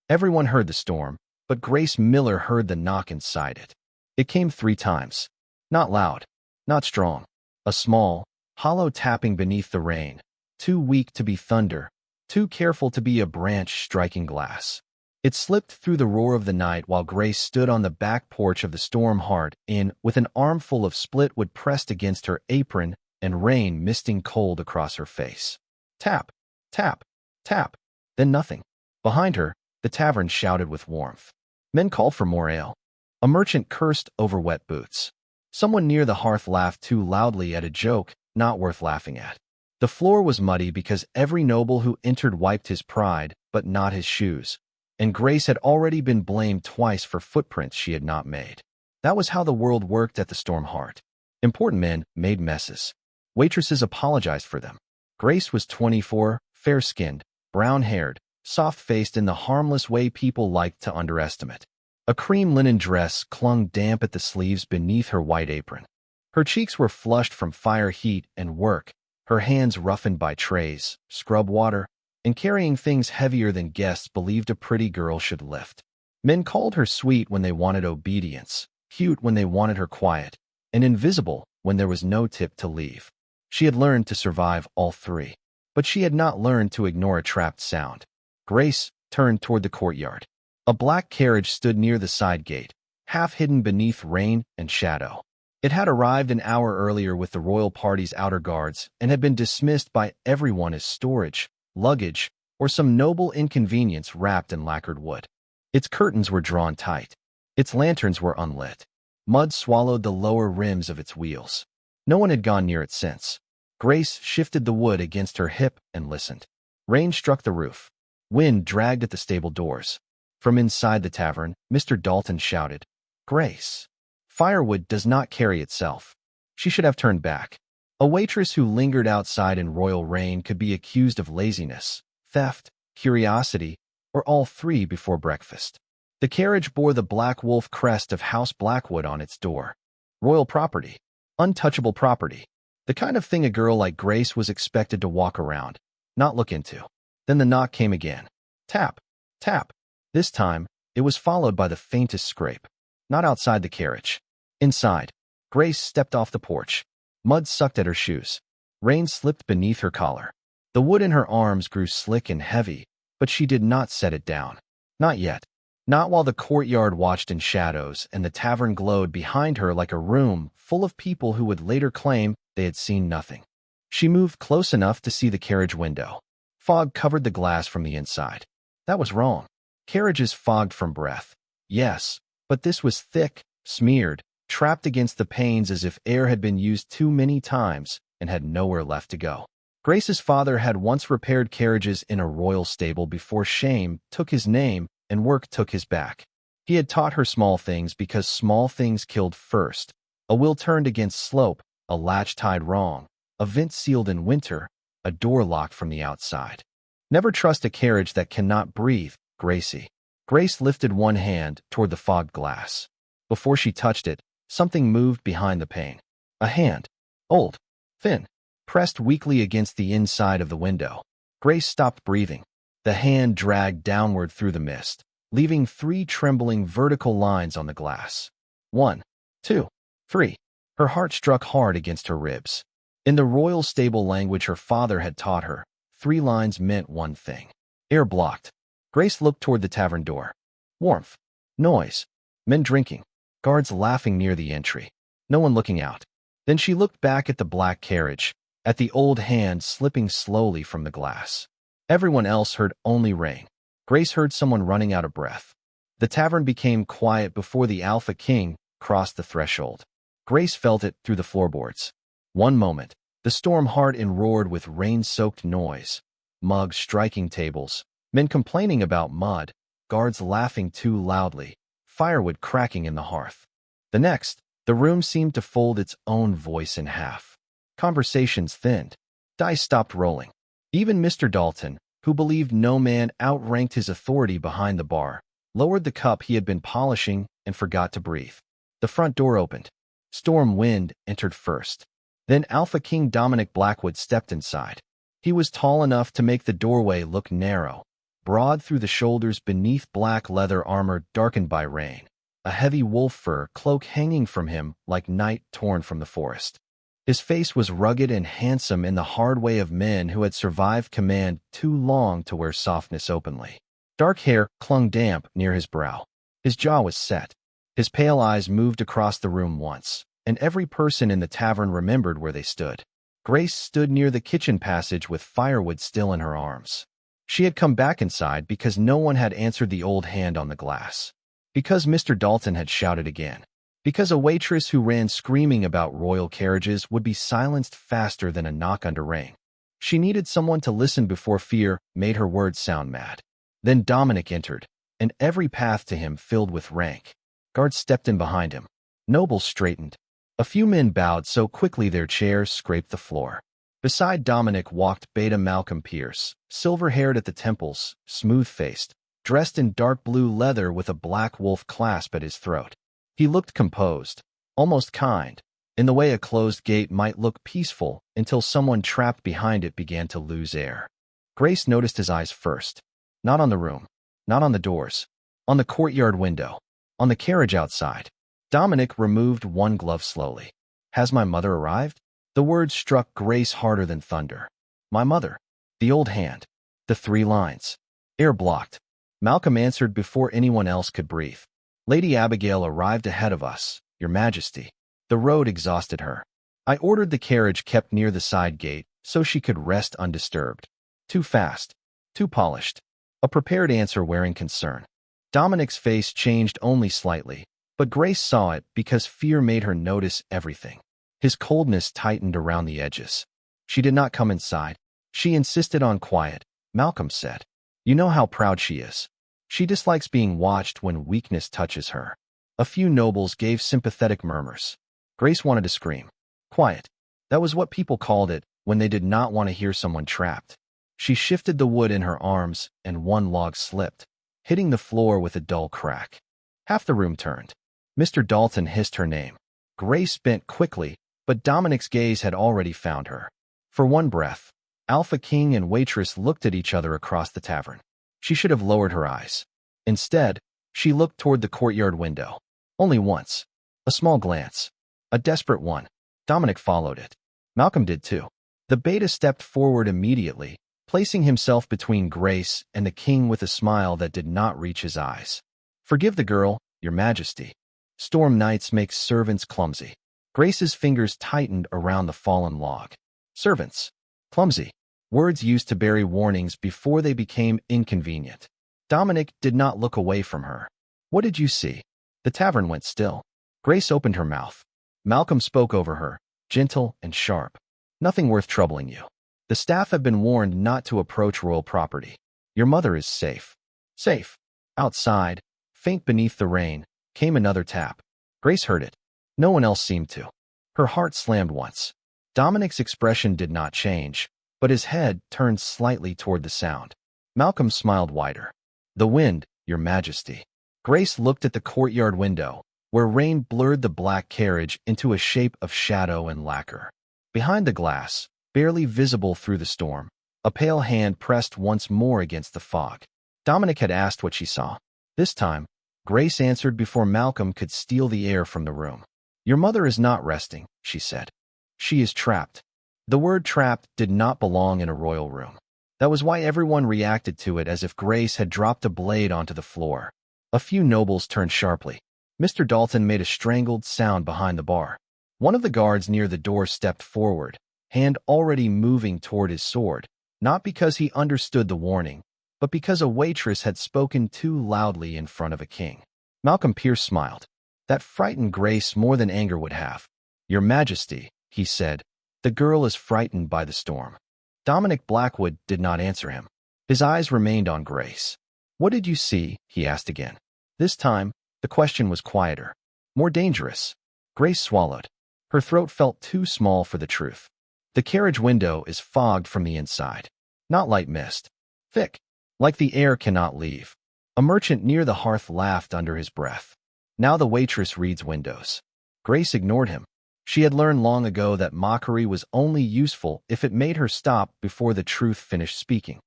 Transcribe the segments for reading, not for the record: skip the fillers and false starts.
Everyone heard the storm, but Grace Miller heard the knock inside it. It came 3 times. Not loud, not strong. A small, hollow tapping beneath the rain, too weak to be thunder, too careful to be a branch striking glass. It slipped through the roar of the night while Grace stood on the back porch of the Storm Hart Inn with an armful of split wood pressed against her apron and rain misting cold across her face. Tap, tap, tap, then nothing. Behind her, the tavern shouted with warmth. Men called for more ale. A merchant cursed over wet boots. Someone near the hearth laughed too loudly at a joke not worth laughing at. The floor was muddy because every noble who entered wiped his pride, but not his shoes, and Grace had already been blamed twice for footprints she had not made. That was how the world worked at the Storm Hart. Important men made messes. Waitresses apologized for them. Grace was 24, fair-skinned, brown-haired, soft-faced in the harmless way people liked to underestimate. A cream linen dress clung damp at the sleeves beneath her white apron. Her cheeks were flushed from fire heat and work, her hands roughened by trays, scrub water, and carrying things heavier than guests believed a pretty girl should lift. Men called her sweet when they wanted obedience, cute when they wanted her quiet, and invisible when there was no tip to leave. She had learned to survive all 3, but she had not learned to ignore a trapped sound. Grace turned toward the courtyard. A black carriage stood near the side gate, half hidden beneath rain and shadow. It had arrived an hour earlier with the royal party's outer guards and had been dismissed by everyone as storage, luggage, or some noble inconvenience wrapped in lacquered wood. Its curtains were drawn tight. Its lanterns were unlit. Mud swallowed the lower rims of its wheels. No one had gone near it since. Grace shifted the wood against her hip and listened. Rain struck the roof. Wind dragged at the stable doors. From inside the tavern, Mr. Dalton shouted, "Grace, firewood does not carry itself. She should have turned back." A waitress who lingered outside in royal rain could be accused of laziness, theft, curiosity, or all 3 before breakfast. The carriage bore the Black Wolf crest of House Blackwood on its door. Royal property. Untouchable property. The kind of thing a girl like Grace was expected to walk around, not look into. Then the knock came again. Tap, tap. This time, it was followed by the faintest scrape. Not outside the carriage. Inside. Grace stepped off the porch. Mud sucked at her shoes. Rain slipped beneath her collar. The wood in her arms grew slick and heavy, but she did not set it down. Not yet. Not while the courtyard watched in shadows and the tavern glowed behind her like a room full of people who would later claim they had seen nothing. She moved close enough to see the carriage window. Fog covered the glass from the inside. That was wrong. Carriages fogged from breath. Yes, but this was thick, smeared, trapped against the panes as if air had been used too many times and had nowhere left to go. Grace's father had once repaired carriages in a royal stable before shame took his name and work took his back. He had taught her small things because small things killed first. A wheel turned against slope, a latch tied wrong, a vent sealed in winter, a door locked from the outside. Never trust a carriage that cannot breathe, Gracie. Grace lifted one hand toward the fogged glass. Before she touched it, something moved behind the pane. A hand. Old. Thin. Pressed weakly against the inside of the window. Grace stopped breathing. The hand dragged downward through the mist, leaving 3 trembling vertical lines on the glass. 1, 2, 3. Her heart struck hard against her ribs. In the royal stable language her father had taught her, 3 lines meant one thing. Air blocked. Grace looked toward the tavern door. Warmth. Noise. Men drinking. Guards laughing near the entry. No one looking out. Then she looked back at the black carriage, at the old hand slipping slowly from the glass. Everyone else heard only rain. Grace heard someone running out of breath. The tavern became quiet before the Alpha King crossed the threshold. Grace felt it through the floorboards. One moment, the Storm Hart Inn roared with rain-soaked noise. Mugs striking tables, men complaining about mud, guards laughing too loudly, firewood cracking in the hearth. The next, the room seemed to fold its own voice in half. Conversations thinned. Dice stopped rolling. Even Mr. Dalton, who believed no man outranked his authority behind the bar, lowered the cup he had been polishing and forgot to breathe. The front door opened. Storm Wind entered first. Then Alpha King Dominic Blackwood stepped inside. He was tall enough to make the doorway look narrow, broad through the shoulders beneath black leather armor darkened by rain, a heavy wolf fur cloak hanging from him like night torn from the forest. His face was rugged and handsome in the hard way of men who had survived command too long to wear softness openly. Dark hair clung damp near his brow. His jaw was set. His pale eyes moved across the room once, and every person in the tavern remembered where they stood. Grace stood near the kitchen passage with firewood still in her arms. She had come back inside because no one had answered the old hand on the glass. Because Mr. Dalton had shouted again. Because a waitress who ran screaming about royal carriages would be silenced faster than a knock under rain. She needed someone to listen before fear made her words sound mad. Then Dominic entered, and every path to him filled with rank. Guards stepped in behind him. Nobles straightened. A few men bowed so quickly their chairs scraped the floor. Beside Dominic walked Beta Malcolm Pierce, silver-haired at the temples, smooth-faced, dressed in dark blue leather with a black wolf clasp at his throat. He looked composed, almost kind, in the way a closed gate might look peaceful until someone trapped behind it began to lose air. Grace noticed his eyes first. Not on the room, not on the doors, on the courtyard window, on the carriage outside. Dominic removed one glove slowly. "Has my mother arrived?" The words struck Grace harder than thunder. "My mother." The old hand. The 3 lines. Air blocked. Malcolm answered before anyone else could breathe. "Lady Abigail arrived ahead of us, Your Majesty." The road exhausted her. "I ordered the carriage kept near the side gate so she could rest undisturbed." Too fast. Too polished. A prepared answer wearing concern. Dominic's face changed only slightly, but Grace saw it because fear made her notice everything. His coldness tightened around the edges. "She did not come inside. She insisted on quiet," Malcolm said. "You know how proud she is. She dislikes being watched when weakness touches her." A few nobles gave sympathetic murmurs. Grace wanted to scream. Quiet. That was what people called it when they did not want to hear someone trapped. She shifted the wood in her arms, and one log slipped, hitting the floor with a dull crack. Half the room turned. Mr. Dalton hissed her name. Grace bent quickly, but Dominic's gaze had already found her. For one breath, Alpha King and Waitress looked at each other across the tavern. She should have lowered her eyes. Instead, she looked toward the courtyard window. Only once. A small glance. A desperate one. Dominic followed it. Malcolm did too. The beta stepped forward immediately, placing himself between Grace and the king with a smile that did not reach his eyes. "Forgive the girl, Your Majesty. Storm nights make servants clumsy." Grace's fingers tightened around the fallen log. Servants. Clumsy. Words used to bury warnings before they became inconvenient. Dominic did not look away from her. "What did you see?" The tavern went still. Grace opened her mouth. Malcolm spoke over her, gentle and sharp. "Nothing worth troubling you. The staff have been warned not to approach royal property. Your mother is safe." Safe. Outside, faint beneath the rain, came another tap. Grace heard it. No one else seemed to. Her heart slammed once. Dominic's expression did not change, but his head turned slightly toward the sound. Malcolm smiled wider. "The wind, Your Majesty." Grace looked at the courtyard window, where rain blurred the black carriage into a shape of shadow and lacquer. Behind the glass, barely visible through the storm, a pale hand pressed once more against the fog. Dominic had asked what she saw. This time, Grace answered before Malcolm could steal the air from the room. "Your mother is not resting," she said. "She is trapped." The word trapped did not belong in a royal room. That was why everyone reacted to it as if Grace had dropped a blade onto the floor. A few nobles turned sharply. Mr. Dalton made a strangled sound behind the bar. One of the guards near the door stepped forward, hand already moving toward his sword, not because he understood the warning, but because a waitress had spoken too loudly in front of a king. Malcolm Pierce smiled. That frightened Grace more than anger would have. "Your Majesty," he said, "the girl is frightened by the storm." Dominic Blackwood did not answer him. His eyes remained on Grace. "What did you see?" he asked again. This time, the question was quieter, more dangerous. Grace swallowed. Her throat felt too small for the truth. "The carriage window is fogged from the inside. Not light mist. Thick. Like the air cannot leave." A merchant near the hearth laughed under his breath. "Now the waitress reads windows." Grace ignored him. She had learned long ago that mockery was only useful if it made her stop before the truth finished speaking.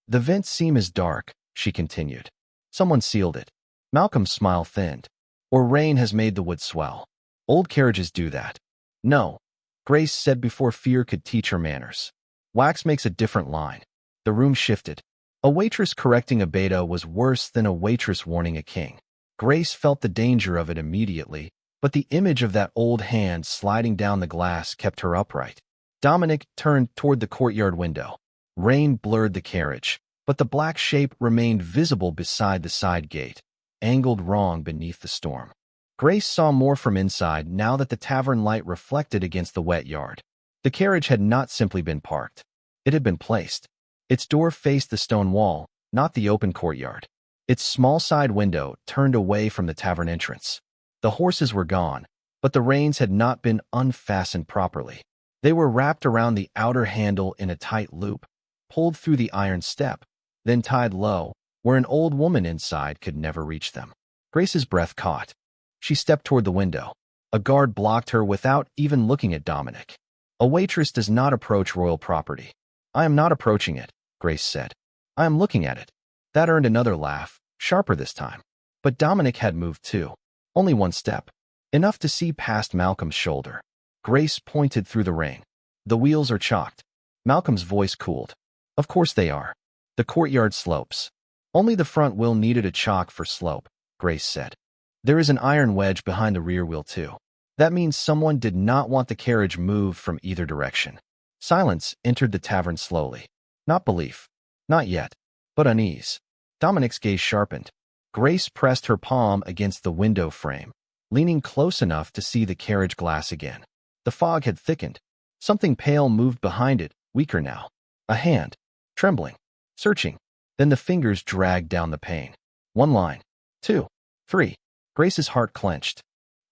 "The vents seem as dark," she continued. Someone sealed it. Malcolm's smile thinned. Or rain has made the wood swell. Old carriages do that. No, Grace said before fear could teach her manners. Wax makes a different line. The room shifted. A waitress correcting a beta was worse than a waitress warning a king. Grace felt the danger of it immediately, but the image of that old hand sliding down the glass kept her upright. Dominic turned toward the courtyard window. Rain blurred the carriage, but the black shape remained visible beside the side gate, angled wrong beneath the storm. Grace saw more from inside now that the tavern light reflected against the wet yard. The carriage had not simply been parked. It had been placed. Its door faced the stone wall, not the open courtyard. Its small side window turned away from the tavern entrance. The horses were gone, but the reins had not been unfastened properly. They were wrapped around the outer handle in a tight loop, pulled through the iron step, then tied low, where an old woman inside could never reach them. Grace's breath caught. She stepped toward the window. A guard blocked her without even looking at Dominic. A waitress does not approach royal property. I am not approaching it, Grace said. I am looking at it. That earned another laugh, sharper this time. But Dominic had moved too. Only one step. Enough to see past Malcolm's shoulder. Grace pointed through the rain. The wheels are chalked. Malcolm's voice cooled. Of course they are. The courtyard slopes. Only the front wheel needed a chalk for slope, Grace said. There is an iron wedge behind the rear wheel too. That means someone did not want the carriage moved from either direction. Silence entered the tavern slowly. Not belief. Not yet. But unease. Dominic's gaze sharpened. Grace pressed her palm against the window frame, leaning close enough to see the carriage glass again. The fog had thickened. Something pale moved behind it, weaker now. A hand. Trembling. Searching. Then the fingers dragged down the pane. One line. 2. 3. Grace's heart clenched.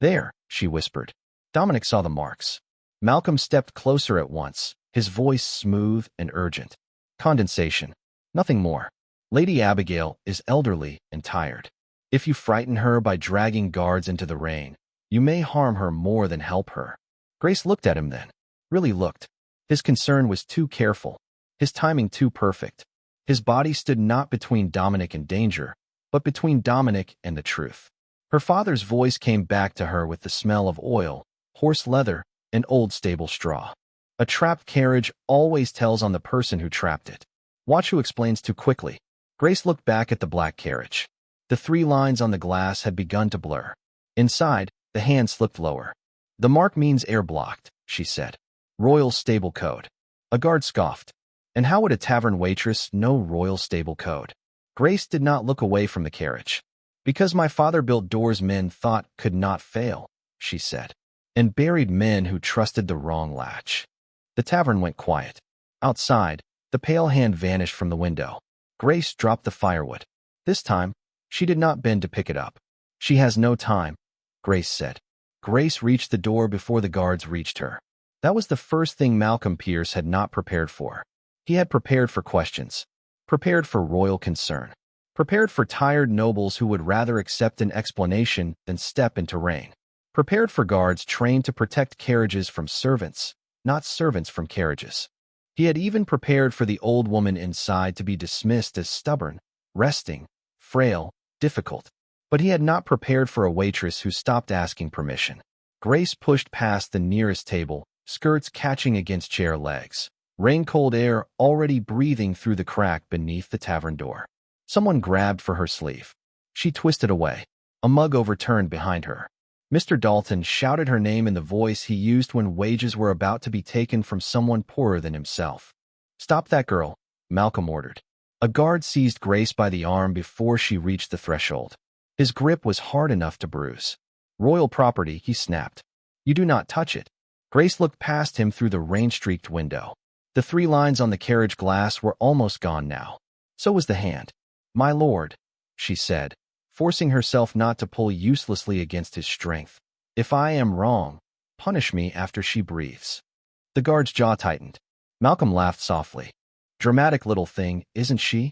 There, she whispered. Dominic saw the marks. Malcolm stepped closer at once, his voice smooth and urgent. Condensation. Nothing more. Lady Abigail is elderly and tired. If you frighten her by dragging guards into the rain, you may harm her more than help her. Grace looked at him then. Really looked. His concern was too careful. His timing too perfect. His body stood not between Dominic and danger, but between Dominic and the truth. Her father's voice came back to her with the smell of oil, horse leather, and old stable straw. A trapped carriage always tells on the person who trapped it. Watch who explains too quickly. Grace looked back at the black carriage. The 3 lines on the glass had begun to blur. Inside, the hand slipped lower. The mark means air blocked, she said. Royal stable code. A guard scoffed. And how would a tavern waitress know royal stable code? Grace did not look away from the carriage. Because my father built doors men thought could not fail, she said, and buried men who trusted the wrong latch. The tavern went quiet. Outside, the pale hand vanished from the window. Grace dropped the firewood. This time, she did not bend to pick it up. She has no time, Grace said. Grace reached the door before the guards reached her. That was the first thing Malcolm Pierce had not prepared for. He had prepared for questions, prepared for royal concern, prepared for tired nobles who would rather accept an explanation than step into rain, prepared for guards trained to protect carriages from servants, not servants from carriages. He had even prepared for the old woman inside to be dismissed as stubborn, resting, frail, difficult. But he had not prepared for a waitress who stopped asking permission. Grace pushed past the nearest table, skirts catching against chair legs, rain-cold air already breathing through the crack beneath the tavern door. Someone grabbed for her sleeve. She twisted away. A mug overturned behind her. Mr. Dalton shouted her name in the voice he used when wages were about to be taken from someone poorer than himself. Stop that girl, Malcolm ordered. A guard seized Grace by the arm before she reached the threshold. His grip was hard enough to bruise. Royal property, he snapped. You do not touch it. Grace looked past him through the rain-streaked window. The 3 lines on the carriage glass were almost gone now. So was the hand. My lord, she said, forcing herself not to pull uselessly against his strength. If I am wrong, punish me after she breathes. The guard's jaw tightened. Malcolm laughed softly. Dramatic little thing, isn't she?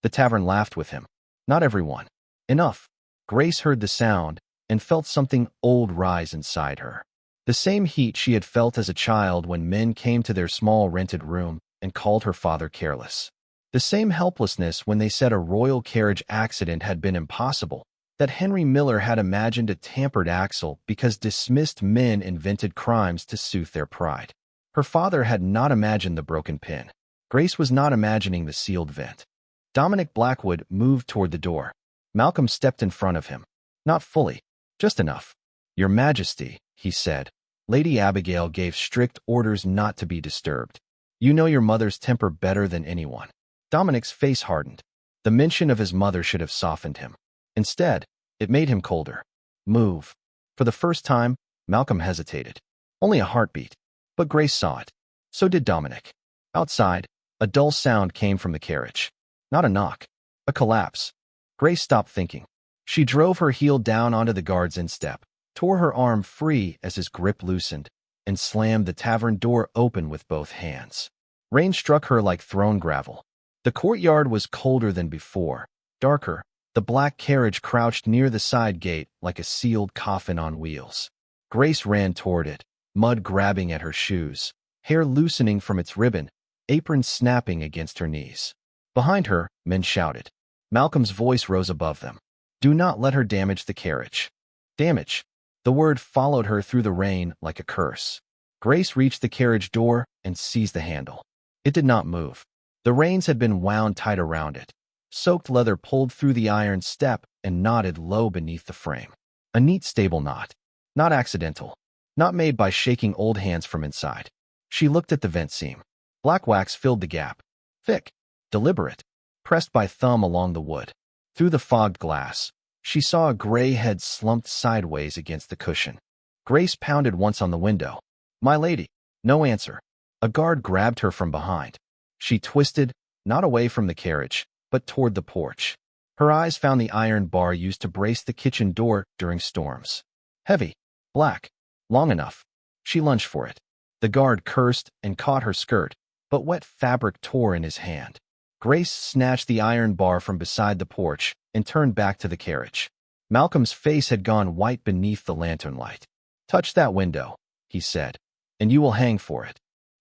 The tavern laughed with him. Not everyone. Enough. Grace heard the sound and felt something old rise inside her. The same heat she had felt as a child when men came to their small rented room and called her father careless. The same helplessness when they said a royal carriage accident had been impossible, that Henry Miller had imagined a tampered axle because dismissed men invented crimes to soothe their pride. Her father had not imagined the broken pin. Grace was not imagining the sealed vent. Dominic Blackwood moved toward the door. Malcolm stepped in front of him. Not fully, just enough. Your Majesty, he said. Lady Abigail gave strict orders not to be disturbed. You know your mother's temper better than anyone. Dominic's face hardened. The mention of his mother should have softened him. Instead, it made him colder. Move. For the first time, Malcolm hesitated. Only a heartbeat. But Grace saw it. So did Dominic. Outside, a dull sound came from the carriage. Not a knock. A collapse. Grace stopped thinking. She drove her heel down onto the guard's instep, tore her arm free as his grip loosened, and slammed the tavern door open with both hands. Rain struck her like thrown gravel. The courtyard was colder than before, darker. The black carriage crouched near the side gate like a sealed coffin on wheels. Grace ran toward it, mud grabbing at her shoes, hair loosening from its ribbon, apron snapping against her knees. Behind her, men shouted. Malcolm's voice rose above them. Do not let her damage the carriage. Damage. The word followed her through the rain like a curse. Grace reached the carriage door and seized the handle. It did not move. The reins had been wound tight around it. Soaked leather pulled through the iron step and knotted low beneath the frame. A neat stable knot. Not accidental. Not made by shaking old hands from inside. She looked at the vent seam. Black wax filled the gap. Thick. Deliberate. Pressed by thumb along the wood. Through the fogged glass, she saw a gray head slumped sideways against the cushion. Grace pounded once on the window. My lady. No answer. A guard grabbed her from behind. She twisted, not away from the carriage, but toward the porch. Her eyes found the iron bar used to brace the kitchen door during storms. Heavy. Black. Long enough. She lunged for it. The guard cursed and caught her skirt, but wet fabric tore in his hand. Grace snatched the iron bar from beside the porch and turned back to the carriage. Malcolm's face had gone white beneath the lantern light. Touch that window, he said, and you will hang for it.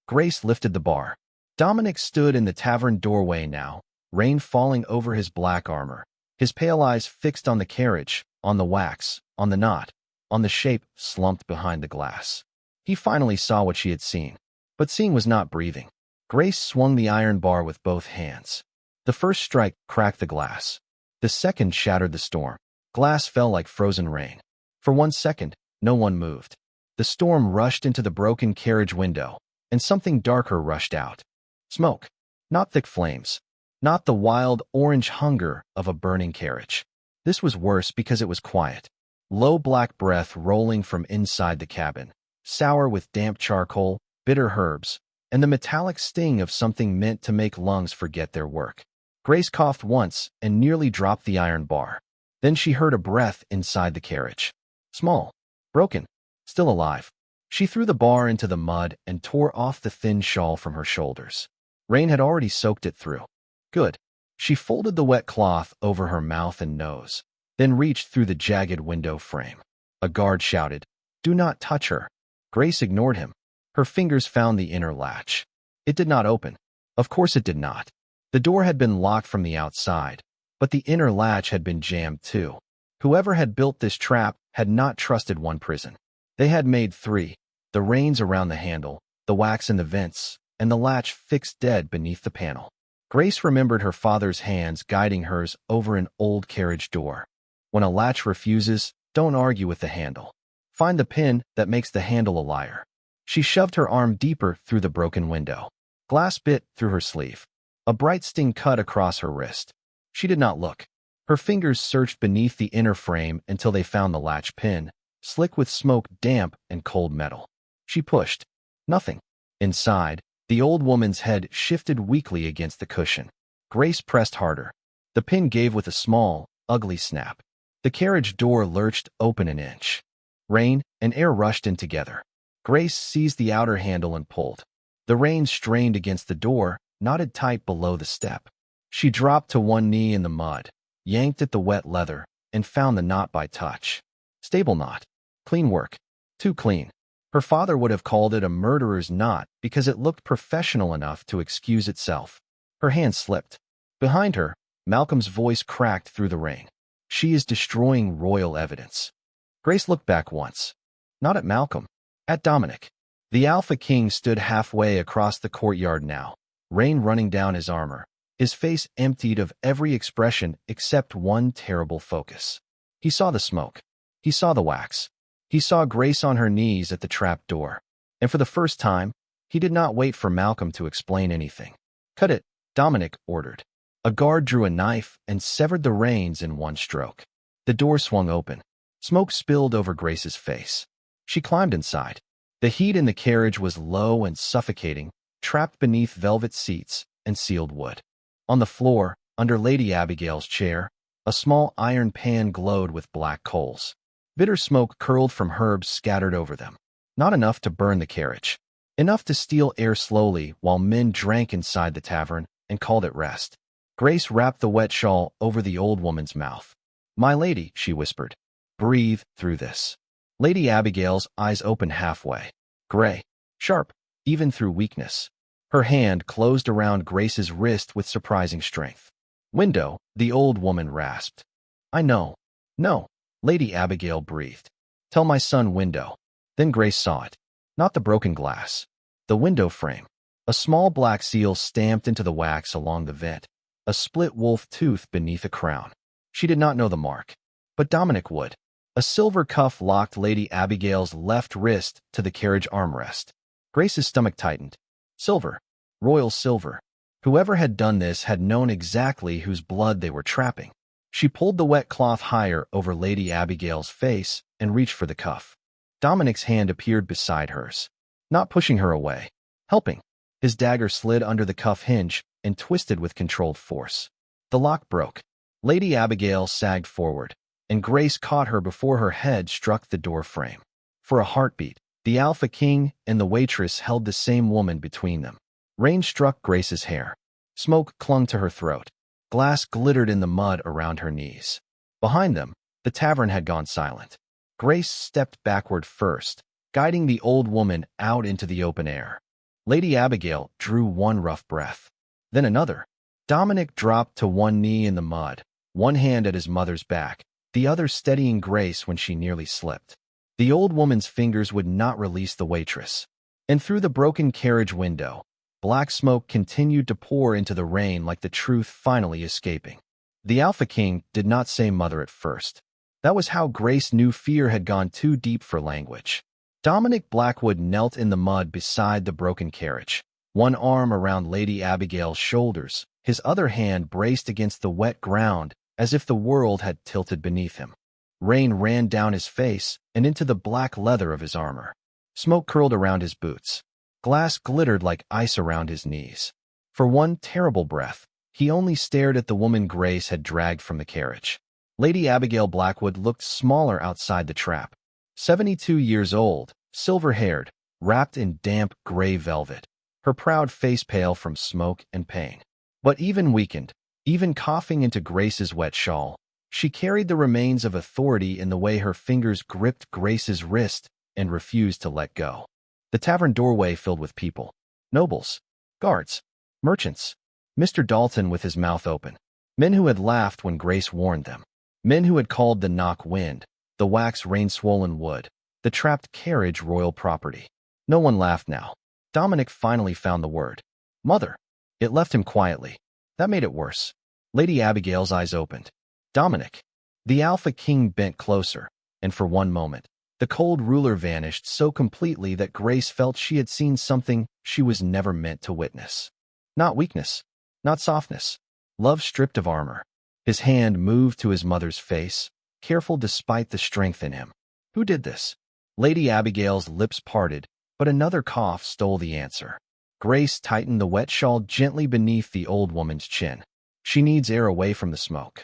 Grace lifted the bar. Dominic stood in the tavern doorway now, rain falling over his black armor, his pale eyes fixed on the carriage, on the wax, on the knot, on the shape slumped behind the glass. He finally saw what she had seen, but seeing was not breathing. Grace swung the iron bar with both hands. The first strike cracked the glass. The second shattered the storm. Glass fell like frozen rain. For 1 second, no one moved. The storm rushed into the broken carriage window, and something darker rushed out. Smoke. Not thick flames. Not the wild orange hunger of a burning carriage. This was worse because it was quiet. Low black breath rolling from inside the cabin, sour with damp charcoal, bitter herbs, and the metallic sting of something meant to make lungs forget their work. Grace coughed once and nearly dropped the iron bar. Then she heard a breath inside the carriage. Small. Broken. Still alive. She threw the bar into the mud and tore off the thin shawl from her shoulders. Rain had already soaked it through. Good. She folded the wet cloth over her mouth and nose, then reached through the jagged window frame. A guard shouted, Do not touch her. Grace ignored him. Her fingers found the inner latch. It did not open. Of course it did not. The door had been locked from the outside, but the inner latch had been jammed too. Whoever had built this trap had not trusted one prison. They had made 3, the reins around the handle, the wax in the vents, and the latch fixed dead beneath the panel. Grace remembered her father's hands guiding hers over an old carriage door. When a latch refuses, don't argue with the handle. Find the pin that makes the handle a liar. She shoved her arm deeper through the broken window. Glass bit through her sleeve. A bright sting cut across her wrist. She did not look. Her fingers searched beneath the inner frame until they found the latch pin, slick with smoke, damp, and cold metal. She pushed. Nothing. Inside, the old woman's head shifted weakly against the cushion. Grace pressed harder. The pin gave with a small, ugly snap. The carriage door lurched open an inch. Rain and air rushed in together. Grace seized the outer handle and pulled. The reins strained against the door, knotted tight below the step. She dropped to one knee in the mud, yanked at the wet leather, and found the knot by touch. Stable knot. Clean work. Too clean. Her father would have called it a murderer's knot because it looked professional enough to excuse itself. Her hand slipped. Behind her, Malcolm's voice cracked through the rain. She is destroying royal evidence. Grace looked back once. Not at Malcolm. At Dominic. The Alpha King stood halfway across the courtyard now, rain running down his armor, his face emptied of every expression except one terrible focus. He saw the smoke. He saw the wax. He saw Grace on her knees at the trap door. And for the first time, he did not wait for Malcolm to explain anything. Cut it, Dominic ordered. A guard drew a knife and severed the reins in one stroke. The door swung open. Smoke spilled over Grace's face. She climbed inside. The heat in the carriage was low and suffocating, trapped beneath velvet seats and sealed wood. On the floor, under Lady Abigail's chair, a small iron pan glowed with black coals. Bitter smoke curled from herbs scattered over them. Not enough to burn the carriage. Enough to steal air slowly while men drank inside the tavern and called it rest. Grace wrapped the wet shawl over the old woman's mouth. "My lady," she whispered. "Breathe through this." Lady Abigail's eyes opened halfway. Gray. Sharp. Even through weakness. Her hand closed around Grace's wrist with surprising strength. "Window," the old woman rasped. "I know." "No." Lady Abigail breathed. "Tell my son window." Then Grace saw it. Not the broken glass. The window frame. A small black seal stamped into the wax along the vent. A split wolf tooth beneath a crown. She did not know the mark. But Dominic would. A silver cuff locked Lady Abigail's left wrist to the carriage armrest. Grace's stomach tightened. Silver. Royal silver. Whoever had done this had known exactly whose blood they were trapping. She pulled the wet cloth higher over Lady Abigail's face and reached for the cuff. Dominic's hand appeared beside hers. Not pushing her away. Helping. His dagger slid under the cuff hinge and twisted with controlled force. The lock broke. Lady Abigail sagged forward, and Grace caught her before her head struck the door frame. For a heartbeat, the Alpha King and the Waitress held the same woman between them. Rain struck Grace's hair. Smoke clung to her throat. Glass glittered in the mud around her knees. Behind them, the tavern had gone silent. Grace stepped backward first, guiding the old woman out into the open air. Lady Abigail drew one rough breath. Then another. Dominic dropped to one knee in the mud, one hand at his mother's back, the other steadying Grace when she nearly slipped. The old woman's fingers would not release the Waitress. And through the broken carriage window, black smoke continued to pour into the rain like the truth finally escaping. The Alpha King did not say mother at first. That was how Grace knew fear had gone too deep for language. Dominic Blackwood knelt in the mud beside the broken carriage, one arm around Lady Abigail's shoulders, his other hand braced against the wet ground as if the world had tilted beneath him. Rain ran down his face and into the black leather of his armor. Smoke curled around his boots. Glass glittered like ice around his knees. For one terrible breath, he only stared at the woman Grace had dragged from the carriage. Lady Abigail Blackwood looked smaller outside the trap. 72 years old, silver-haired, wrapped in damp gray velvet, her proud face pale from smoke and pain. But even weakened, even coughing into Grace's wet shawl, she carried the remains of authority in the way her fingers gripped Grace's wrist and refused to let go. The tavern doorway filled with people. Nobles, guards, merchants, Mr. Dalton with his mouth open. Men who had laughed when Grace warned them. Men who had called the knock wind, the wax rain-swollen wood, the trapped carriage royal property. No one laughed now. Dominic finally found the word. Mother. It left him quietly. That made it worse. Lady Abigail's eyes opened. Dominic. The Alpha King bent closer, and for one moment, the cold ruler vanished so completely that Grace felt she had seen something she was never meant to witness. Not weakness, not softness. Love stripped of armor. His hand moved to his mother's face, careful despite the strength in him. Who did this? Lady Abigail's lips parted, but another cough stole the answer. Grace tightened the wet shawl gently beneath the old woman's chin. She needs air away from the smoke.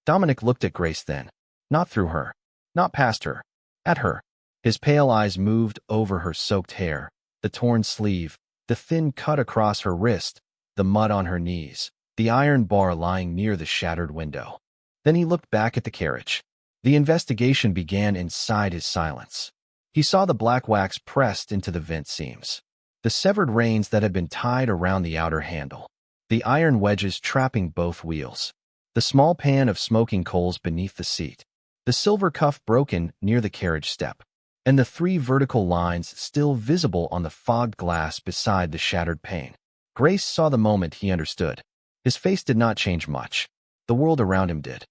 Dominic looked at Grace then. Not through her. Not past her. At her. His pale eyes moved over her soaked hair, the torn sleeve, the thin cut across her wrist, the mud on her knees, the iron bar lying near the shattered window. Then he looked back at the carriage. The investigation began inside his silence. He saw the black wax pressed into the vent seams, the severed reins that had been tied around the outer handle, the iron wedges trapping both wheels, the small pan of smoking coals beneath the seat, the silver cuff broken near the carriage step, and the 3 vertical lines still visible on the fogged glass beside the shattered pane. Grace saw the moment he understood. His face did not change much. The world around him did.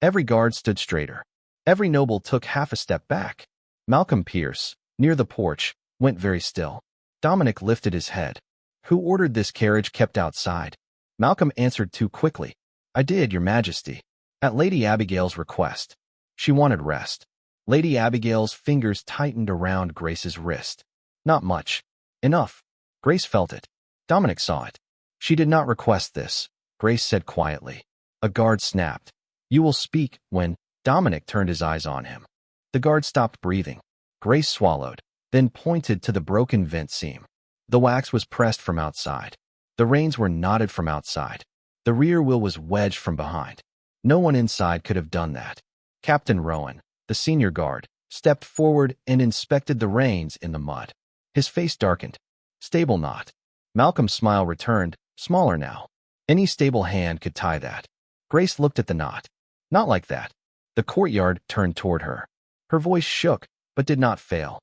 Every guard stood straighter. Every noble took half a step back. Malcolm Pierce, near the porch, went very still. Dominic lifted his head. "Who ordered this carriage kept outside?" Malcolm answered too quickly. "I did, Your Majesty. At Lady Abigail's request. She wanted rest." Lady Abigail's fingers tightened around Grace's wrist. Not much. Enough. Grace felt it. Dominic saw it. "She did not request this," Grace said quietly. A guard snapped. "You will speak when—" Dominic turned his eyes on him. The guard stopped breathing. Grace swallowed, then pointed to the broken vent seam. The wax was pressed from outside. The reins were knotted from outside. The rear wheel was wedged from behind. No one inside could have done that. Captain Rowan, the senior guard, stepped forward and inspected the reins in the mud. His face darkened. "Stable knot." Malcolm's smile returned, smaller now. Any stable hand could tie that. Grace looked at the knot. Not like that. The courtyard turned toward her. Her voice shook, but did not fail.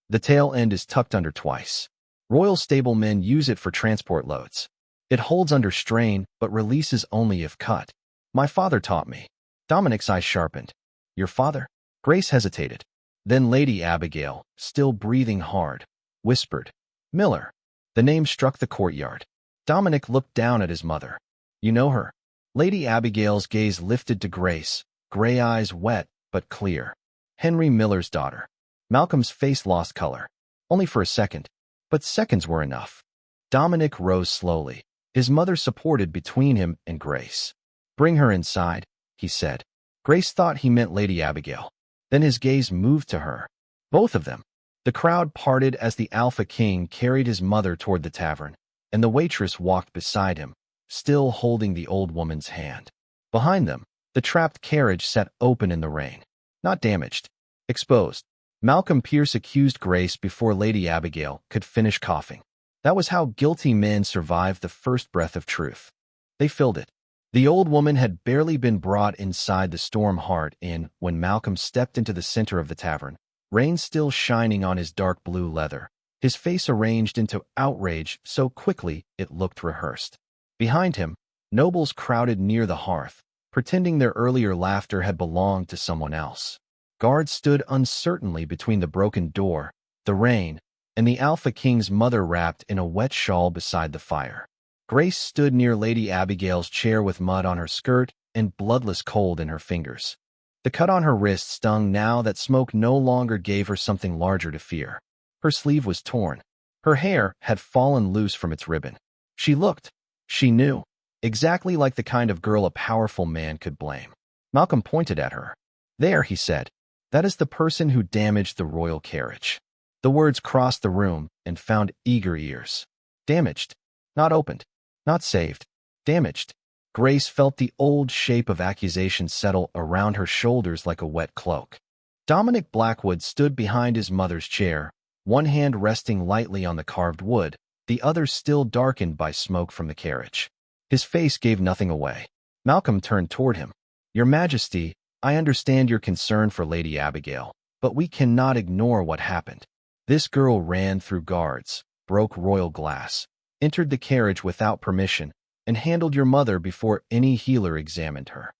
"The tail end is tucked under twice. Royal stablemen use it for transport loads. It holds under strain, but releases only if cut. My father taught me." Dominic's eyes sharpened. "Your father?" Grace hesitated. Then Lady Abigail, still breathing hard, whispered, "Miller." The name struck the courtyard. Dominic looked down at his mother. "You know her?" Lady Abigail's gaze lifted to Grace, gray eyes wet but clear. "Henry Miller's daughter." Malcolm's face lost color. Only for a second. But seconds were enough. Dominic rose slowly, his mother supported between him and Grace. "Bring her inside," he said. Grace thought he meant Lady Abigail. Then his gaze moved to her. Both of them. The crowd parted as the Alpha King carried his mother toward the tavern, and the waitress walked beside him, still holding the old woman's hand. Behind them, the trapped carriage sat open in the rain. Not damaged. Exposed. Malcolm Pierce accused Grace before Lady Abigail could finish coughing. That was how guilty men survived the first breath of truth. They filled it. The old woman had barely been brought inside the Storm Hart Inn when Malcolm stepped into the center of the tavern, rain still shining on his dark blue leather, his face arranged into outrage so quickly it looked rehearsed. Behind him, nobles crowded near the hearth, pretending their earlier laughter had belonged to someone else. Guards stood uncertainly between the broken door, the rain, and the Alpha King's mother wrapped in a wet shawl beside the fire. Grace stood near Lady Abigail's chair with mud on her skirt and bloodless cold in her fingers. The cut on her wrist stung now that smoke no longer gave her something larger to fear. Her sleeve was torn. Her hair had fallen loose from its ribbon. She looked, she knew, exactly like the kind of girl a powerful man could blame. Malcolm pointed at her. "There," he said. "That is the person who damaged the royal carriage." The words crossed the room and found eager ears. Damaged. Not opened. Not saved. Damaged. Grace felt the old shape of accusation settle around her shoulders like a wet cloak. Dominic Blackwood stood behind his mother's chair, one hand resting lightly on the carved wood, the other still darkened by smoke from the carriage. His face gave nothing away. Malcolm turned toward him. "Your Majesty, I understand your concern for Lady Abigail, but we cannot ignore what happened. This girl ran through guards, broke royal glass, entered the carriage without permission, and handled your mother before any healer examined her."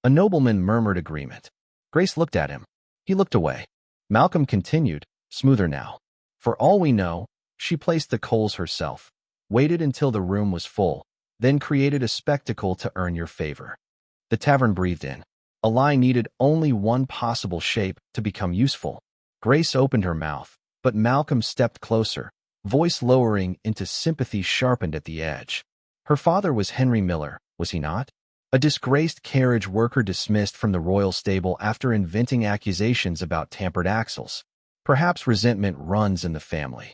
A nobleman murmured agreement. Grace looked at him. He looked away. Malcolm continued, smoother now. "For all we know, she placed the coals herself, waited until the room was full, then created a spectacle to earn your favor." The tavern breathed in. A lie needed only one possible shape to become useful. Grace opened her mouth, but Malcolm stepped closer, voice lowering into sympathy sharpened at the edge. Her father was Henry Miller, was he not? A disgraced carriage worker dismissed from the royal stable after inventing accusations about tampered axles. Perhaps resentment runs in the family.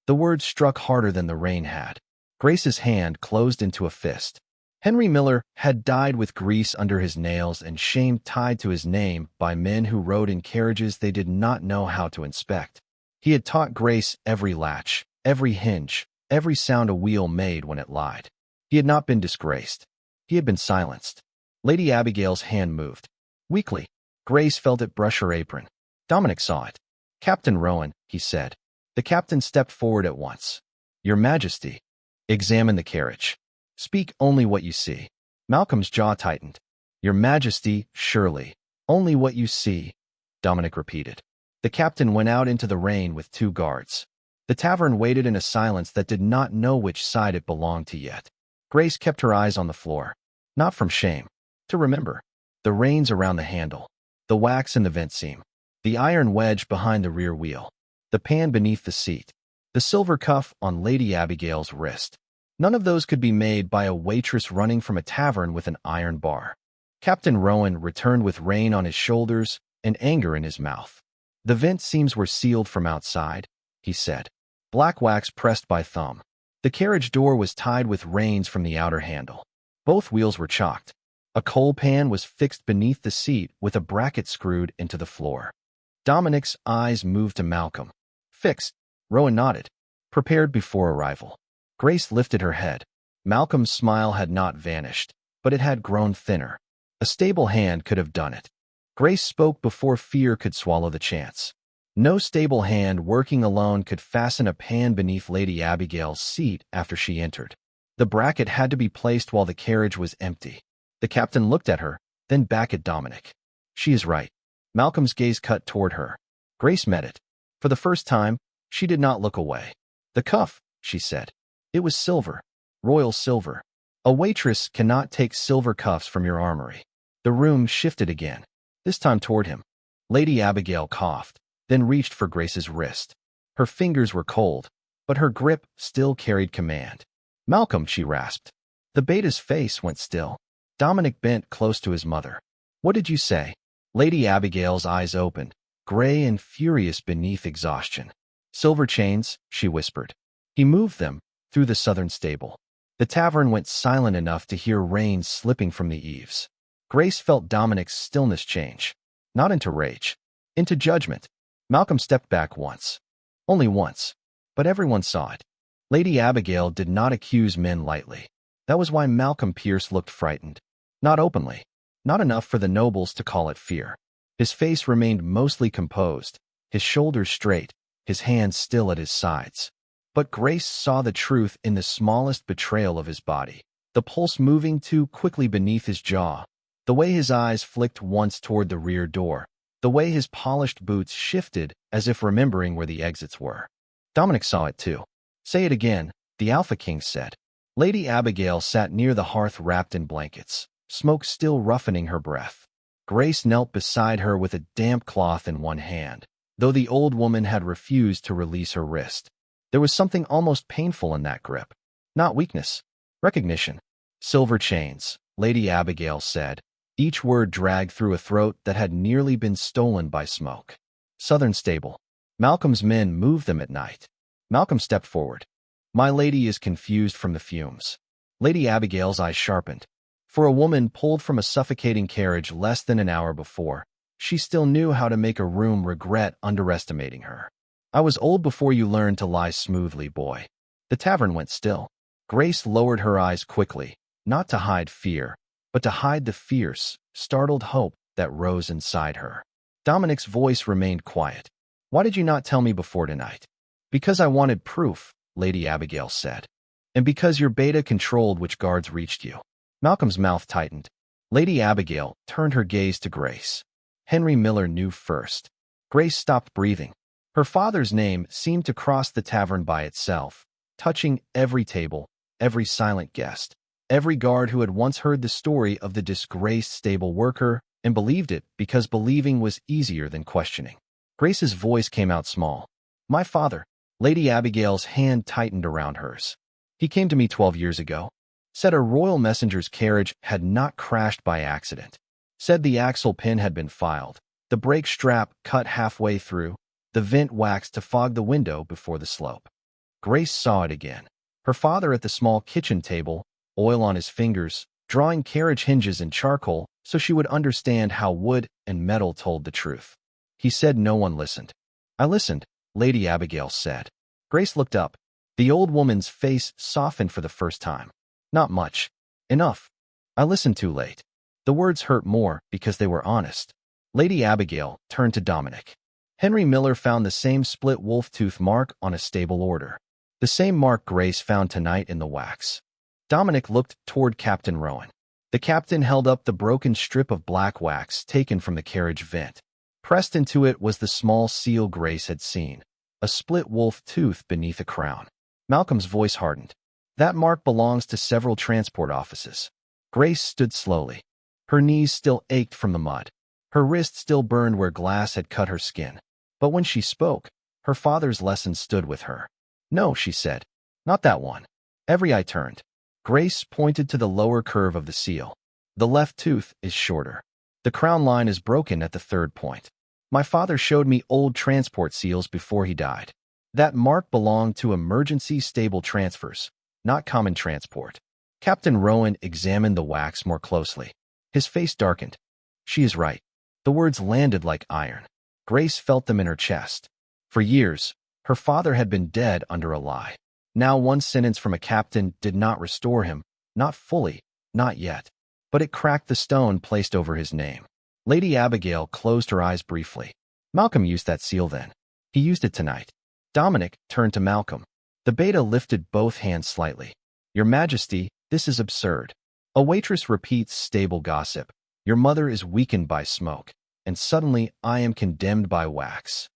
The words struck harder than the rain had. Grace's hand closed into a fist. Henry Miller had died with grease under his nails and shame tied to his name by men who rode in carriages they did not know how to inspect. He had taught Grace every latch, every hinge, every sound a wheel made when it lied. He had not been disgraced. He had been silenced. Lady Abigail's hand moved. Weakly, Grace felt it brush her apron. Dominic saw it. Captain Rowan, he said. The captain stepped forward at once. Your Majesty. Examine the carriage. Speak only what you see. Malcolm's jaw tightened. Your Majesty, surely. Only what you see, Dominic repeated. The captain went out into the rain with 2 guards. The tavern waited in a silence that did not know which side it belonged to yet. Grace kept her eyes on the floor. Not from shame. To remember. The reins around the handle. The wax in the vent seam. The iron wedge behind the rear wheel. The pan beneath the seat. The silver cuff on Lady Abigail's wrist. None of those could be made by a waitress running from a tavern with an iron bar. Captain Rowan returned with rain on his shoulders and anger in his mouth. The vent seams were sealed from outside, he said. Black wax pressed by thumb. The carriage door was tied with reins from the outer handle. Both wheels were chalked. A coal pan was fixed beneath the seat with a bracket screwed into the floor. Dominic's eyes moved to Malcolm. Fixed. Rowan nodded. Prepared before arrival. Grace lifted her head. Malcolm's smile had not vanished, but it had grown thinner. A stable hand could have done it. Grace spoke before fear could swallow the chance. No stable hand working alone could fasten a pan beneath Lady Abigail's seat after she entered. The bracket had to be placed while the carriage was empty. The captain looked at her, then back at Dominic. She is right. Malcolm's gaze cut toward her. Grace met it. For the first time, she did not look away. The cuff, she said. It was silver. Royal silver. A waitress cannot take silver cuffs from your armory. The room shifted again, this time toward him. Lady Abigail coughed, then reached for Grace's wrist. Her fingers were cold, but her grip still carried command. Malcolm, she rasped. The beta's face went still. Dominic bent close to his mother. What did you say? Lady Abigail's eyes opened, gray and furious beneath exhaustion. Silver chains, she whispered. He moved them through the southern stable. The tavern went silent enough to hear rain slipping from the eaves. Grace felt Dominic's stillness change, not into rage, into judgment. Malcolm stepped back once. Only once. But everyone saw it. Lady Abigail did not accuse men lightly. That was why Malcolm Pierce looked frightened. Not openly. Not enough for the nobles to call it fear. His face remained mostly composed, his shoulders straight, his hands still at his sides. But Grace saw the truth in the smallest betrayal of his body, the pulse moving too quickly beneath his jaw, the way his eyes flicked once toward the rear door, the way his polished boots shifted as if remembering where the exits were. Dominic saw it too. Say it again, the Alpha King said. Lady Abigail sat near the hearth wrapped in blankets, smoke still roughening her breath. Grace knelt beside her with a damp cloth in one hand, though the old woman had refused to release her wrist. There was something almost painful in that grip. Not weakness. Recognition. Silver chains, Lady Abigail said, each word dragged through a throat that had nearly been stolen by smoke. Southern stable. Malcolm's men moved them at night. Malcolm stepped forward. My lady is confused from the fumes. Lady Abigail's eyes sharpened. For a woman pulled from a suffocating carriage less than an hour before, she still knew how to make a room regret underestimating her. I was old before you learned to lie smoothly, boy. The tavern went still. Grace lowered her eyes quickly, not to hide fear, but to hide the fierce, startled hope that rose inside her. Dominic's voice remained quiet. Why did you not tell me before tonight? Because I wanted proof, Lady Abigail said. And because your beta controlled which guards reached you. Malcolm's mouth tightened. Lady Abigail turned her gaze to Grace. Henry Miller knew first. Grace stopped breathing. Her father's name seemed to cross the tavern by itself, touching every table, every silent guest, every guard who had once heard the story of the disgraced stable worker and believed it because believing was easier than questioning. Grace's voice came out small. My father. Lady Abigail's hand tightened around hers. He came to me 12 years ago. Said a royal messenger's carriage had not crashed by accident. Said the axle pin had been filed, the brake strap cut halfway through, the vent waxed to fog the window before the slope. Grace saw it again. Her father at the small kitchen table, oil on his fingers, drawing carriage hinges in charcoal so she would understand how wood and metal told the truth. He said no one listened. I listened, Lady Abigail said. Grace looked up. The old woman's face softened for the first time. Not much. Enough. I listened too late. The words hurt more because they were honest. Lady Abigail turned to Dominic. Henry Miller found the same split wolf tooth mark on a stable order. The same mark Grace found tonight in the wax. Dominic looked toward Captain Rowan. The captain held up the broken strip of black wax taken from the carriage vent. Pressed into it was the small seal Grace had seen, a split wolf tooth beneath a crown. Malcolm's voice hardened. That mark belongs to several transport offices. Grace stood slowly. Her knees still ached from the mud. Her wrist still burned where glass had cut her skin. But when she spoke, her father's lesson stood with her. No, she said. Not that one. Every eye turned. Grace pointed to the lower curve of the seal. The left tooth is shorter. The crown line is broken at the third point. My father showed me old transport seals before he died. That mark belonged to emergency stable transfers, not common transport. Captain Rowan examined the wax more closely. His face darkened. She is right. The words landed like iron. Grace felt them in her chest. For years, her father had been dead under a lie. Now one sentence from a captain did not restore him, not fully, not yet. But it cracked the stone placed over his name. Lady Abigail closed her eyes briefly. Malcolm used that seal then. He used it tonight. Dominic turned to Malcolm. The beta lifted both hands slightly. Your Majesty, this is absurd. A waitress repeats stable gossip. Your mother is weakened by smoke, and suddenly I am condemned by wax.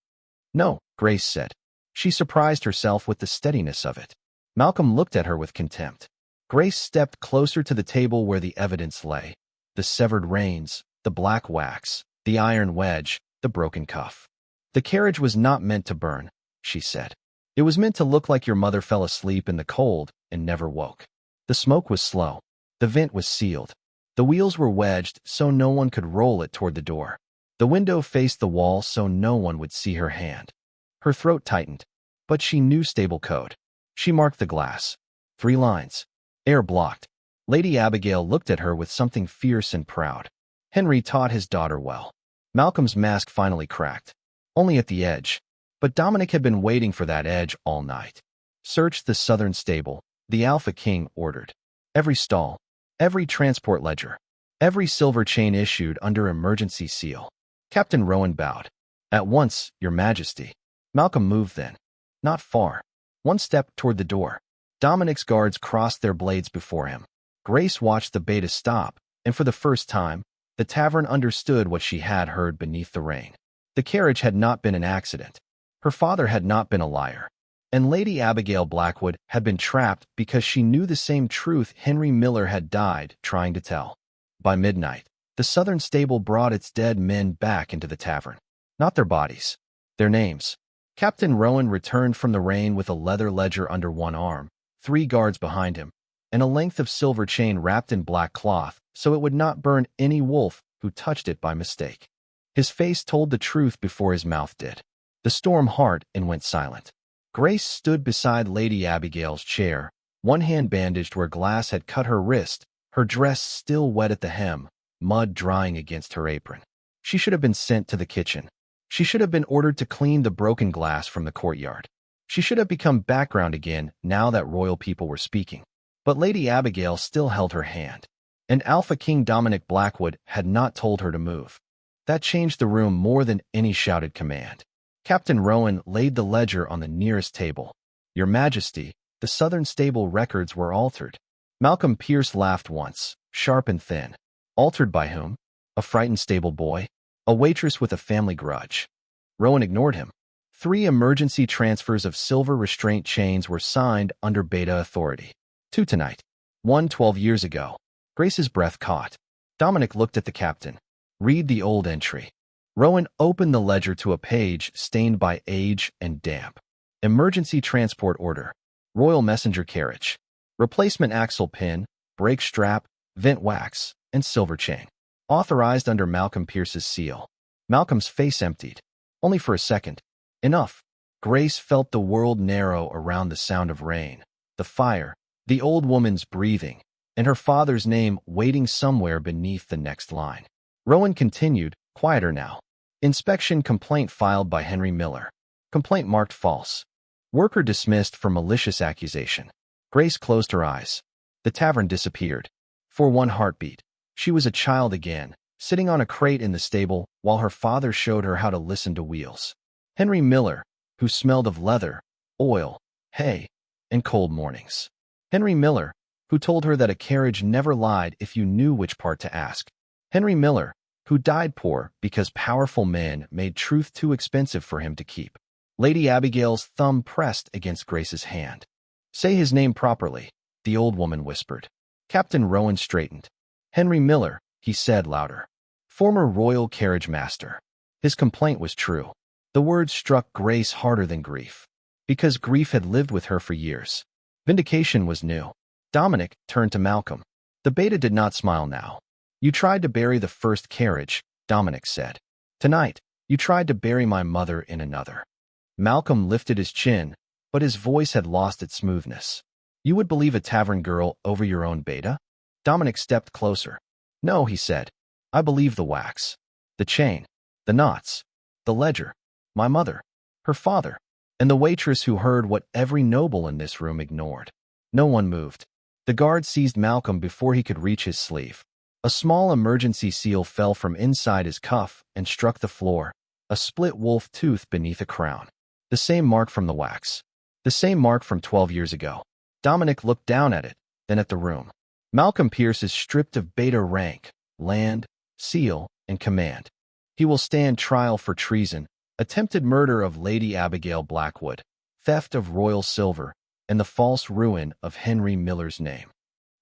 No, Grace said. She surprised herself with the steadiness of it. Malcolm looked at her with contempt. Grace stepped closer to the table where the evidence lay. The severed reins, the black wax, the iron wedge, the broken cuff. The carriage was not meant to burn, she said. It was meant to look like your mother fell asleep in the cold and never woke. The smoke was slow. The vent was sealed. The wheels were wedged so no one could roll it toward the door. The window faced the wall so no one would see her hand. Her throat tightened, but she knew stable code. She marked the glass. 3 lines. Air blocked. Lady Abigail looked at her with something fierce and proud. Henry taught his daughter well. Malcolm's mask finally cracked. Only at the edge. But Dominic had been waiting for that edge all night. Search the southern stable, the Alpha King ordered. Every stall, every transport ledger, every silver chain issued under emergency seal. Captain Rowan bowed. At once, Your Majesty. Malcolm moved then. Not far. 1 step toward the door. Dominic's guards crossed their blades before him. Grace watched the beta stop, and for the first time, the tavern understood what she had heard beneath the rain. The carriage had not been an accident. Her father had not been a liar. And Lady Abigail Blackwood had been trapped because she knew the same truth Henry Miller had died trying to tell. By midnight, the southern stable brought its dead men back into the tavern. Not their bodies. Their names. Captain Rowan returned from the rain with a leather ledger under one arm, 3 guards behind him, and a length of silver chain wrapped in black cloth so it would not burn any wolf who touched it by mistake. His face told the truth before his mouth did. The Storm Hart Inn went silent. Grace stood beside Lady Abigail's chair, one hand bandaged where glass had cut her wrist, her dress still wet at the hem, mud drying against her apron. She should have been sent to the kitchen. She should have been ordered to clean the broken glass from the courtyard. She should have become background again now that royal people were speaking. But Lady Abigail still held her hand, and Alpha King Dominic Blackwood had not told her to move. That changed the room more than any shouted command. Captain Rowan laid the ledger on the nearest table. Your Majesty, the southern stable records were altered. Malcolm Pierce laughed once, sharp and thin. Altered by whom? A frightened stable boy? A waitress with a family grudge? Rowan ignored him. 3 emergency transfers of silver restraint chains were signed under beta authority. 2 tonight. 1 12 years ago. Grace's breath caught. Dominic looked at the captain. Read the old entry. Rowan opened the ledger to a page stained by age and damp. Emergency transport order. Royal messenger carriage. Replacement axle pin, brake strap, vent wax, and silver chain. Authorized under Malcolm Pierce's seal. Malcolm's face emptied. Only for a second. Enough. Grace felt the world narrow around the sound of rain, the fire, the old woman's breathing, and her father's name waiting somewhere beneath the next line. Rowan continued, quieter now. Inspection complaint filed by Henry Miller. Complaint marked false. Worker dismissed for malicious accusation. Grace closed her eyes. The tavern disappeared. For one heartbeat, she was a child again, sitting on a crate in the stable while her father showed her how to listen to wheels. Henry Miller, who smelled of leather, oil, hay, and cold mornings. Henry Miller, who told her that a carriage never lied if you knew which part to ask. Henry Miller, who died poor because powerful men made truth too expensive for him to keep. Lady Abigail's thumb pressed against Grace's hand. "Say his name properly," the old woman whispered. Captain Rowan straightened. "Henry Miller," he said louder. "Former Royal Carriage Master." His complaint was true. The words struck Grace harder than grief, because grief had lived with her for years. Vindication was new. Dominic turned to Malcolm. The beta did not smile now. "You tried to bury the first carriage," Dominic said. "Tonight, you tried to bury my mother in another." Malcolm lifted his chin, but his voice had lost its smoothness. "You would believe a tavern girl over your own beta?" Dominic stepped closer. "No," he said. "I believe the wax, the chain, the knots, the ledger, my mother, her father, and the waitress who heard what every noble in this room ignored." No one moved. The guard seized Malcolm before he could reach his sleeve. A small emergency seal fell from inside his cuff and struck the floor, a split wolf tooth beneath a crown. The same mark from the wax. The same mark from 12 years ago. Dominic looked down at it, then at the room. Malcolm Pierce is stripped of beta rank, land, seal, and command. He will stand trial for treason, attempted murder of Lady Abigail Blackwood, theft of royal silver, and the false ruin of Henry Miller's name.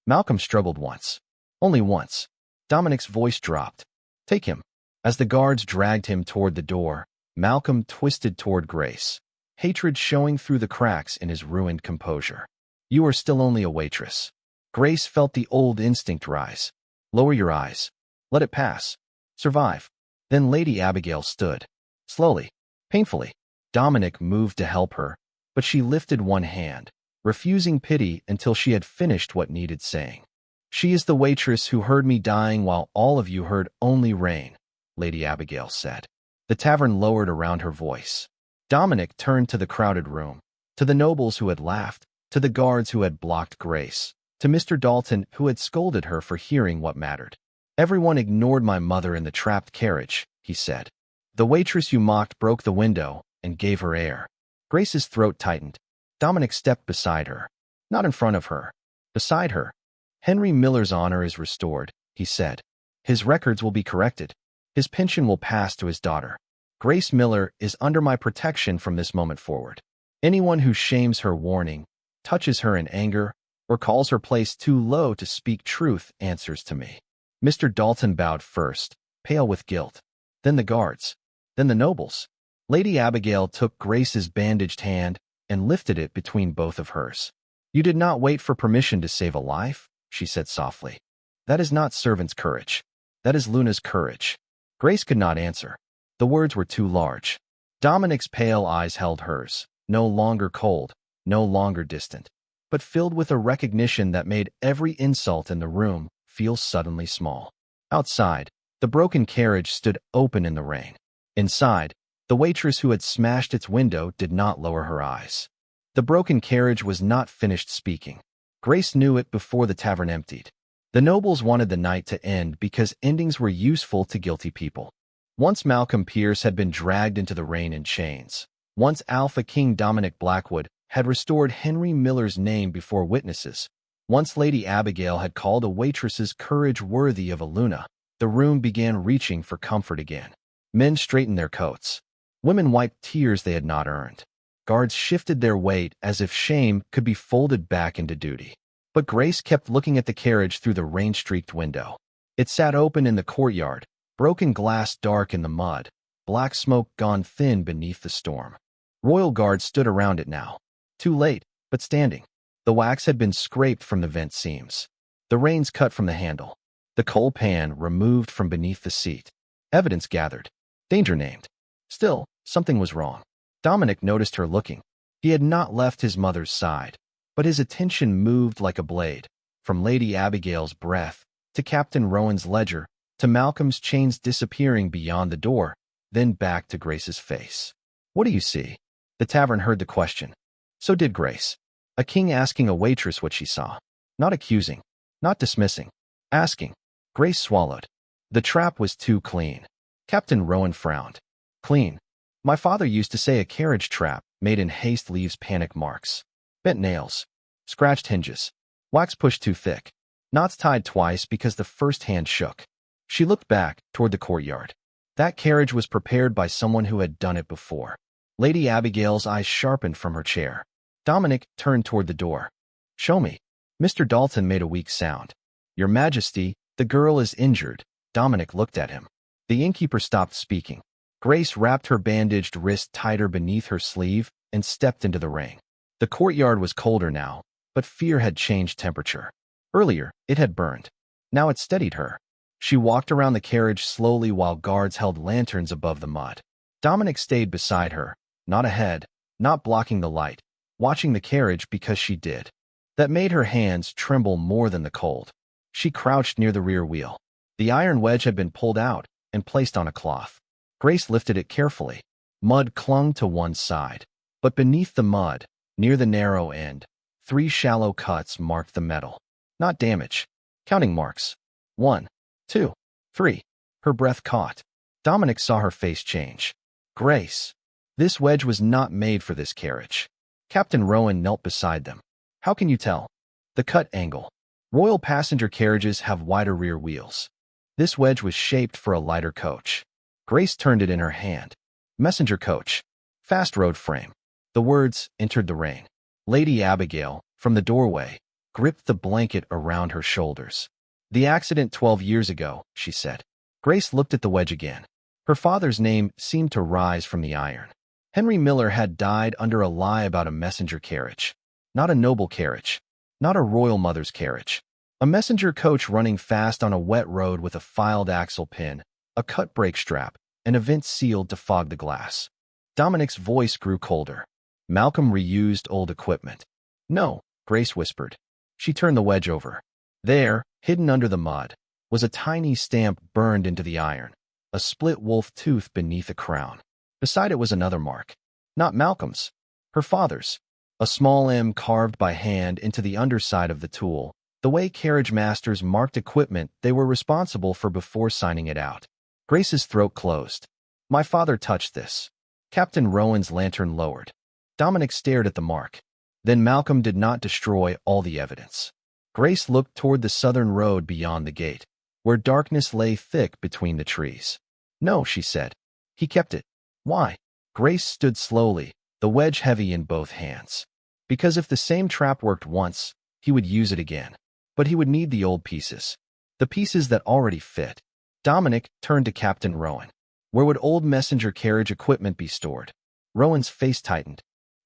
Malcolm struggled once. Only once. Dominic's voice dropped. "Take him." As the guards dragged him toward the door, Malcolm twisted toward Grace, hatred showing through the cracks in his ruined composure. "You are still only a waitress." Grace felt the old instinct rise. "Lower your eyes. Let it pass. Survive." Then Lady Abigail stood. Slowly, painfully. Dominic moved to help her, but she lifted one hand, refusing pity until she had finished what needed saying. "She is the waitress who heard me dying while all of you heard only rain," Lady Abigail said. The tavern lowered around her voice. Dominic turned to the crowded room, to the nobles who had laughed, to the guards who had blocked Grace, to Mr. Dalton who had scolded her for hearing what mattered. "Everyone ignored my mother in the trapped carriage," he said. "The waitress you mocked broke the window and gave her air." Grace's throat tightened. Dominic stepped beside her. Not in front of her. Beside her. "Henry Miller's honor is restored," he said. "His records will be corrected. His pension will pass to his daughter. Grace Miller is under my protection from this moment forward. Anyone who shames her warning, touches her in anger, or calls her place too low to speak truth answers to me." Mr. Dalton bowed first, pale with guilt. Then the guards. Then the nobles. Lady Abigail took Grace's bandaged hand and lifted it between both of hers. "You did not wait for permission to save a life," she said softly. "That is not servant's courage. That is Luna's courage." Grace could not answer. The words were too large. Dominic's pale eyes held hers, no longer cold, no longer distant, but filled with a recognition that made every insult in the room feel suddenly small. Outside, the broken carriage stood open in the rain. Inside, the waitress who had smashed its window did not lower her eyes. The broken carriage was not finished speaking. Grace knew it before the tavern emptied. The nobles wanted the night to end because endings were useful to guilty people. Once Malcolm Pierce had been dragged into the rain in chains. Once Alpha King Dominic Blackwood had restored Henry Miller's name before witnesses. Once Lady Abigail had called a waitress's courage worthy of a Luna. The room began reaching for comfort again. Men straightened their coats. Women wiped tears they had not earned. Guards shifted their weight as if shame could be folded back into duty. But Grace kept looking at the carriage through the rain-streaked window. It sat open in the courtyard, broken glass dark in the mud, black smoke gone thin beneath the storm. Royal guards stood around it now. Too late, but standing. The wax had been scraped from the vent seams. The reins cut from the handle. The coal pan removed from beneath the seat. Evidence gathered. Danger named. Still, something was wrong. Dominic noticed her looking. He had not left his mother's side, but his attention moved like a blade, from Lady Abigail's breath, to Captain Rowan's ledger, to Malcolm's chains disappearing beyond the door, then back to Grace's face. "What do you see?" The tavern heard the question. So did Grace. A king asking a waitress what she saw. Not accusing. Not dismissing. Asking. Grace swallowed. The trap was too clean. Captain Rowan frowned. Clean. My father used to say a carriage trap made in haste leaves panic marks. Bent nails. Scratched hinges. Wax pushed too thick. Knots tied twice because the first hand shook. She looked back toward the courtyard. That carriage was prepared by someone who had done it before. Lady Abigail's eyes sharpened from her chair. Dominic turned toward the door. Show me. Mr. Dalton made a weak sound. Your Majesty, the girl is injured. Dominic looked at him. The innkeeper stopped speaking. Grace wrapped her bandaged wrist tighter beneath her sleeve and stepped into the ring. The courtyard was colder now, but fear had changed temperature. Earlier, it had burned. Now it steadied her. She walked around the carriage slowly while guards held lanterns above the mud. Dominic stayed beside her, not ahead, not blocking the light, watching the carriage because she did. That made her hands tremble more than the cold. She crouched near the rear wheel. The iron wedge had been pulled out and placed on a cloth. Grace lifted it carefully. Mud clung to one side, but beneath the mud, near the narrow end, 3 shallow cuts marked the metal. Not damage. Counting marks. 1, 2, 3. Her breath caught. Dominic saw her face change. Grace. This wedge was not made for this carriage. Captain Rowan knelt beside them. How can you tell? The cut angle. Royal passenger carriages have wider rear wheels. This wedge was shaped for a lighter coach. Grace turned it in her hand. Messenger coach. Fast road frame. The words entered the rain. Lady Abigail, from the doorway, gripped the blanket around her shoulders. The accident 12 years ago, she said. Grace looked at the wedge again. Her father's name seemed to rise from the iron. Henry Miller had died under a lie about a messenger carriage. Not a noble carriage. Not a royal mother's carriage. A messenger coach running fast on a wet road with a filed axle pin, a cut brake strap, and a vent sealed to fog the glass. Dominic's voice grew colder. Malcolm reused old equipment. No, Grace whispered. She turned the wedge over. There, hidden under the mud, was a tiny stamp burned into the iron, a split wolf tooth beneath a crown. Beside it was another mark. Not Malcolm's. Her father's. A small M carved by hand into the underside of the tool, the way carriage masters marked equipment they were responsible for before signing it out. Grace's throat closed. My father touched this. Captain Rowan's lantern lowered. Dominic stared at the mark. Then Malcolm did not destroy all the evidence. Grace looked toward the southern road beyond the gate, where darkness lay thick between the trees. No, she said. He kept it. Why? Grace stood slowly, the wedge heavy in both hands. Because if the same trap worked once, he would use it again. But he would need the old pieces. The pieces that already fit. Dominic turned to Captain Rowan. Where would old messenger carriage equipment be stored? Rowan's face tightened.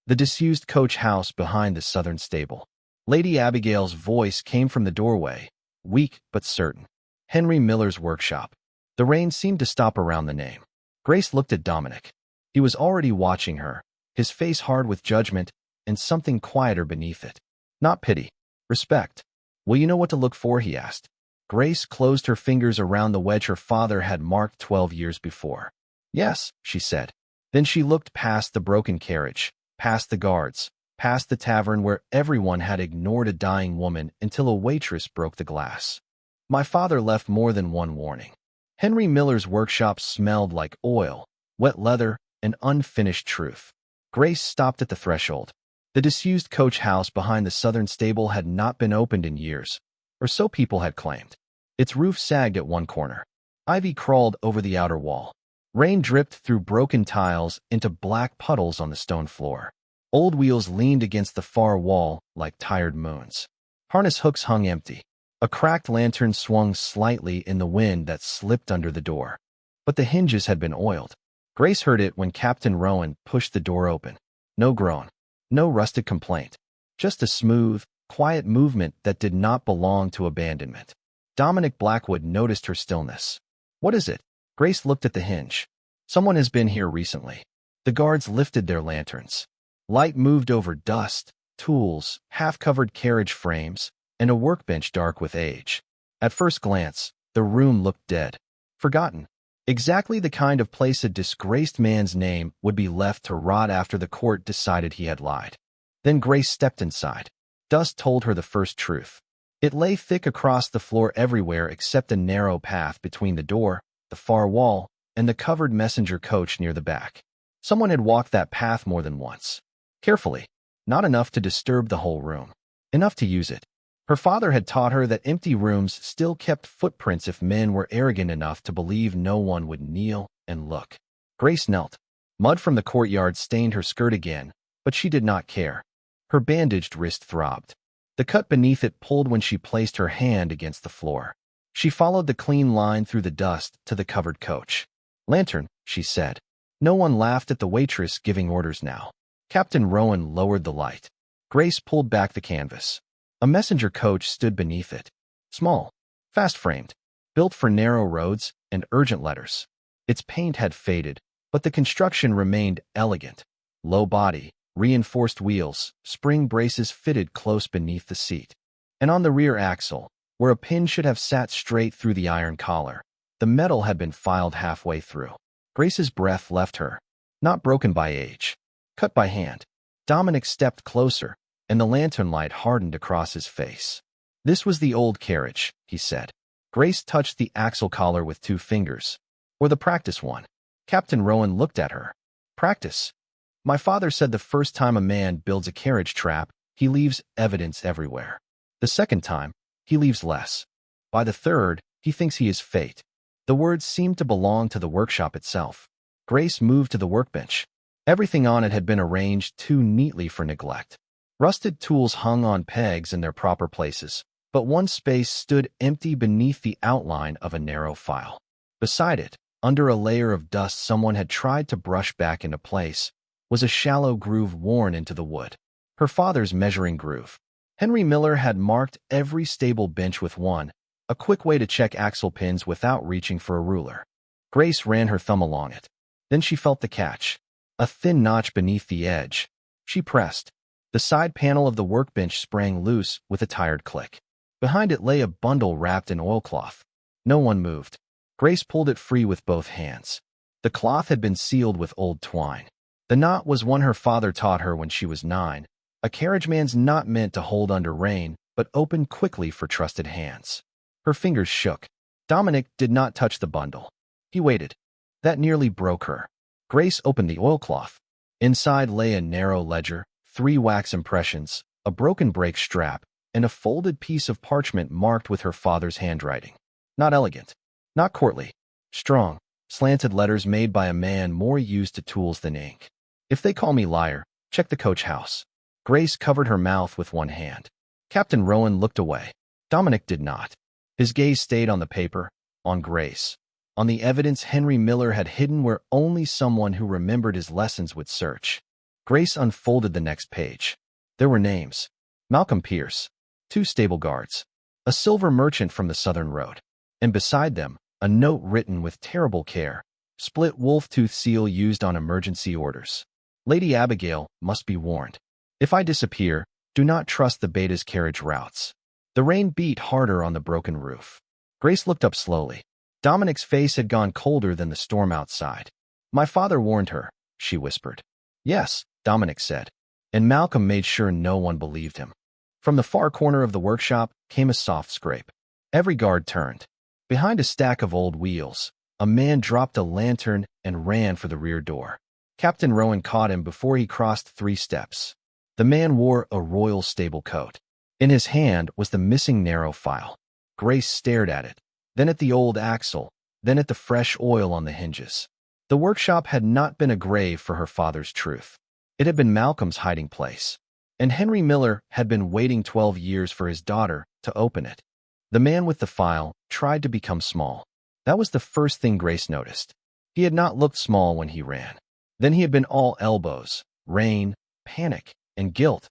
The disused coach house behind the southern stable. Lady Abigail's voice came from the doorway, weak but certain. Henry Miller's workshop. The rain seemed to stop around the name. Grace looked at Dominic. He was already watching her, his face hard with judgment and something quieter beneath it. Not pity. Respect. Will you know what to look for? He asked. Grace closed her fingers around the wedge her father had marked 12 years before. Yes, she said. Then she looked past the broken carriage, past the guards, past the tavern where everyone had ignored a dying woman until a waitress broke the glass. My father left more than one warning. Henry Miller's workshop smelled like oil, wet leather, and unfinished truth. Grace stopped at the threshold. The disused coach house behind the southern stable had not been opened in years, or so people had claimed. Its roof sagged at one corner. Ivy crawled over the outer wall. Rain dripped through broken tiles into black puddles on the stone floor. Old wheels leaned against the far wall like tired moons. Harness hooks hung empty. A cracked lantern swung slightly in the wind that slipped under the door. But the hinges had been oiled. Grace heard it when Captain Rowan pushed the door open. No groan. No rustic complaint. Just a smooth, quiet movement that did not belong to abandonment. Dominic Blackwood noticed her stillness. What is it? Grace looked at the hinge. Someone has been here recently. The guards lifted their lanterns. Light moved over dust, tools, half-covered carriage frames, and a workbench dark with age. At first glance, the room looked dead. Forgotten. Exactly the kind of place a disgraced man's name would be left to rot after the court decided he had lied. Then Grace stepped inside. Dust told her the first truth. It lay thick across the floor everywhere except a narrow path between the door, the far wall, and the covered messenger coach near the back. Someone had walked that path more than once. Carefully, not enough to disturb the whole room. Enough to use it. Her father had taught her that empty rooms still kept footprints if men were arrogant enough to believe no one would kneel and look. Grace knelt. Mud from the courtyard stained her skirt again, but she did not care. Her bandaged wrist throbbed. The cut beneath it pulled when she placed her hand against the floor. She followed the clean line through the dust to the covered coach. "Lantern," she said. No one laughed at the waitress giving orders now. Captain Rowan lowered the light. Grace pulled back the canvas. A messenger coach stood beneath it. Small, fast-framed, built for narrow roads and urgent letters. Its paint had faded, but the construction remained elegant. Low body, reinforced wheels, spring braces fitted close beneath the seat. And on the rear axle, where a pin should have sat straight through the iron collar, the metal had been filed halfway through. Grace's breath left her, not broken by age, cut by hand. Dominic stepped closer, and the lantern light hardened across his face. "This was the old carriage," he said. Grace touched the axle collar with 2 fingers. "Or the practice one." Captain Rowan looked at her. "Practice? My father said the first time a man builds a carriage trap, he leaves evidence everywhere. The second time, he leaves less. By the third, he thinks he is fate." The words seemed to belong to the workshop itself. Grace moved to the workbench. Everything on it had been arranged too neatly for neglect. Rusted tools hung on pegs in their proper places, but one space stood empty beneath the outline of a narrow file. Beside it, under a layer of dust someone had tried to brush back into place, was a shallow groove worn into the wood. Her father's measuring groove. Henry Miller had marked every stable bench with one, a quick way to check axle pins without reaching for a ruler. Grace ran her thumb along it. Then she felt the catch. A thin notch beneath the edge. She pressed. The side panel of the workbench sprang loose with a tired click. Behind it lay a bundle wrapped in oilcloth. No one moved. Grace pulled it free with both hands. The cloth had been sealed with old twine. The knot was one her father taught her when she was 9, a carriageman's knot meant to hold under rain, but open quickly for trusted hands. Her fingers shook. Dominic did not touch the bundle. He waited. That nearly broke her. Grace opened the oilcloth. Inside lay a narrow ledger, 3 wax impressions, a broken brake strap, and a folded piece of parchment marked with her father's handwriting. Not elegant, not courtly, strong, slanted letters made by a man more used to tools than ink. "If they call me liar, check the coach house." Grace covered her mouth with one hand. Captain Rowan looked away. Dominic did not. His gaze stayed on the paper, on Grace, on the evidence Henry Miller had hidden where only someone who remembered his lessons would search. Grace unfolded the next page. There were names. Malcolm Pierce, 2 stable guards, a silver merchant from the Southern Road, and beside them, a note written with terrible care, split wolf-tooth seal used on emergency orders. "Lady Abigail must be warned. If I disappear, do not trust the Beta's carriage routes." The rain beat harder on the broken roof. Grace looked up slowly. Dominic's face had gone colder than the storm outside. "My father warned her," she whispered. "Yes," Dominic said, and Malcolm made sure no one believed him. From the far corner of the workshop came a soft scrape. Every guard turned. Behind a stack of old wheels, a man dropped a lantern and ran for the rear door. Captain Rowan caught him before he crossed 3 steps. The man wore a royal stable coat. In his hand was the missing narrow file. Grace stared at it, then at the old axle, then at the fresh oil on the hinges. The workshop had not been a grave for her father's truth. It had been Malcolm's hiding place, and Henry Miller had been waiting 12 years for his daughter to open it. The man with the file tried to become small. That was the first thing Grace noticed. He had not looked small when he ran. Then he had been all elbows, rain, panic, and guilt,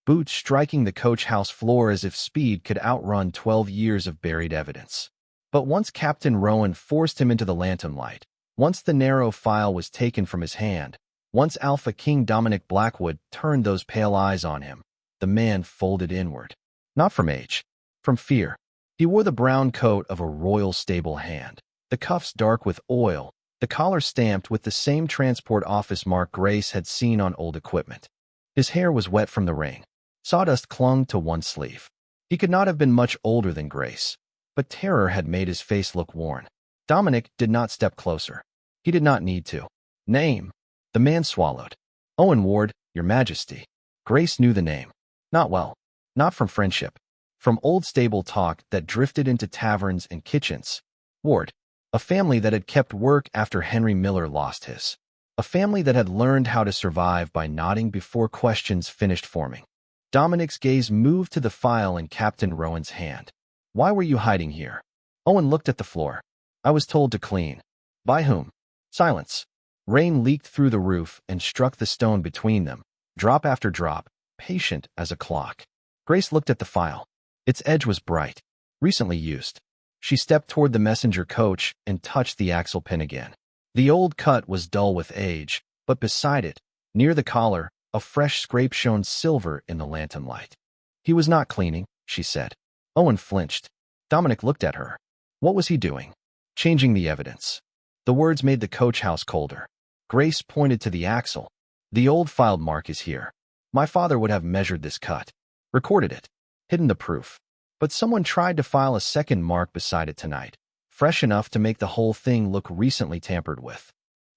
boots striking the coach house floor as if speed could outrun 12 years of buried evidence. But once Captain Rowan forced him into the lantern light, once the narrow file was taken from his hand, once Alpha King Dominic Blackwood turned those pale eyes on him, the man folded inward. Not from age, from fear. He wore the brown coat of a royal stable hand, the cuffs dark with oil, the collar stamped with the same transport office mark Grace had seen on old equipment. His hair was wet from the rain. Sawdust clung to one sleeve. He could not have been much older than Grace, but terror had made his face look worn. Dominic did not step closer. He did not need to. Name. The man swallowed. Owen Ward, Your Majesty. Grace knew the name. Not well. Not from friendship. From old stable talk that drifted into taverns and kitchens. Ward. A family that had kept work after Henry Miller lost his. A family that had learned how to survive by nodding before questions finished forming. Dominic's gaze moved to the file in Captain Rowan's hand. Why were you hiding here? Owen looked at the floor. I was told to clean. By whom? Silence. Rain leaked through the roof and struck the stone between them, drop after drop, patient as a clock. Grace looked at the file. Its edge was bright, recently used. She stepped toward the messenger coach and touched the axle pin again. The old cut was dull with age, but beside it, near the collar, a fresh scrape shone silver in the lantern light. He was not cleaning, she said. Owen flinched. Dominic looked at her. What was he doing? Changing the evidence. The words made the coach house colder. Grace pointed to the axle. The old filed mark is here. My father would have measured this cut, recorded it, hidden the proof. But someone tried to file a second mark beside it tonight, fresh enough to make the whole thing look recently tampered with.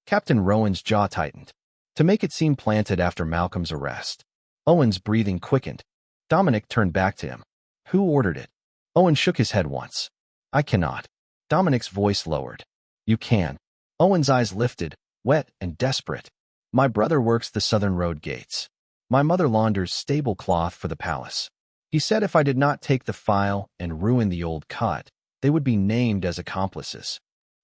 Captain Rowan's jaw tightened, to make it seem planted after Malcolm's arrest. Owen's breathing quickened. Dominic turned back to him. Who ordered it? Owen shook his head once. I cannot. Dominic's voice lowered. You can. Owen's eyes lifted, wet and desperate. My brother works the southern road gates. My mother launders stable cloth for the palace. He said if I did not take the file and ruin the old cut, they would be named as accomplices.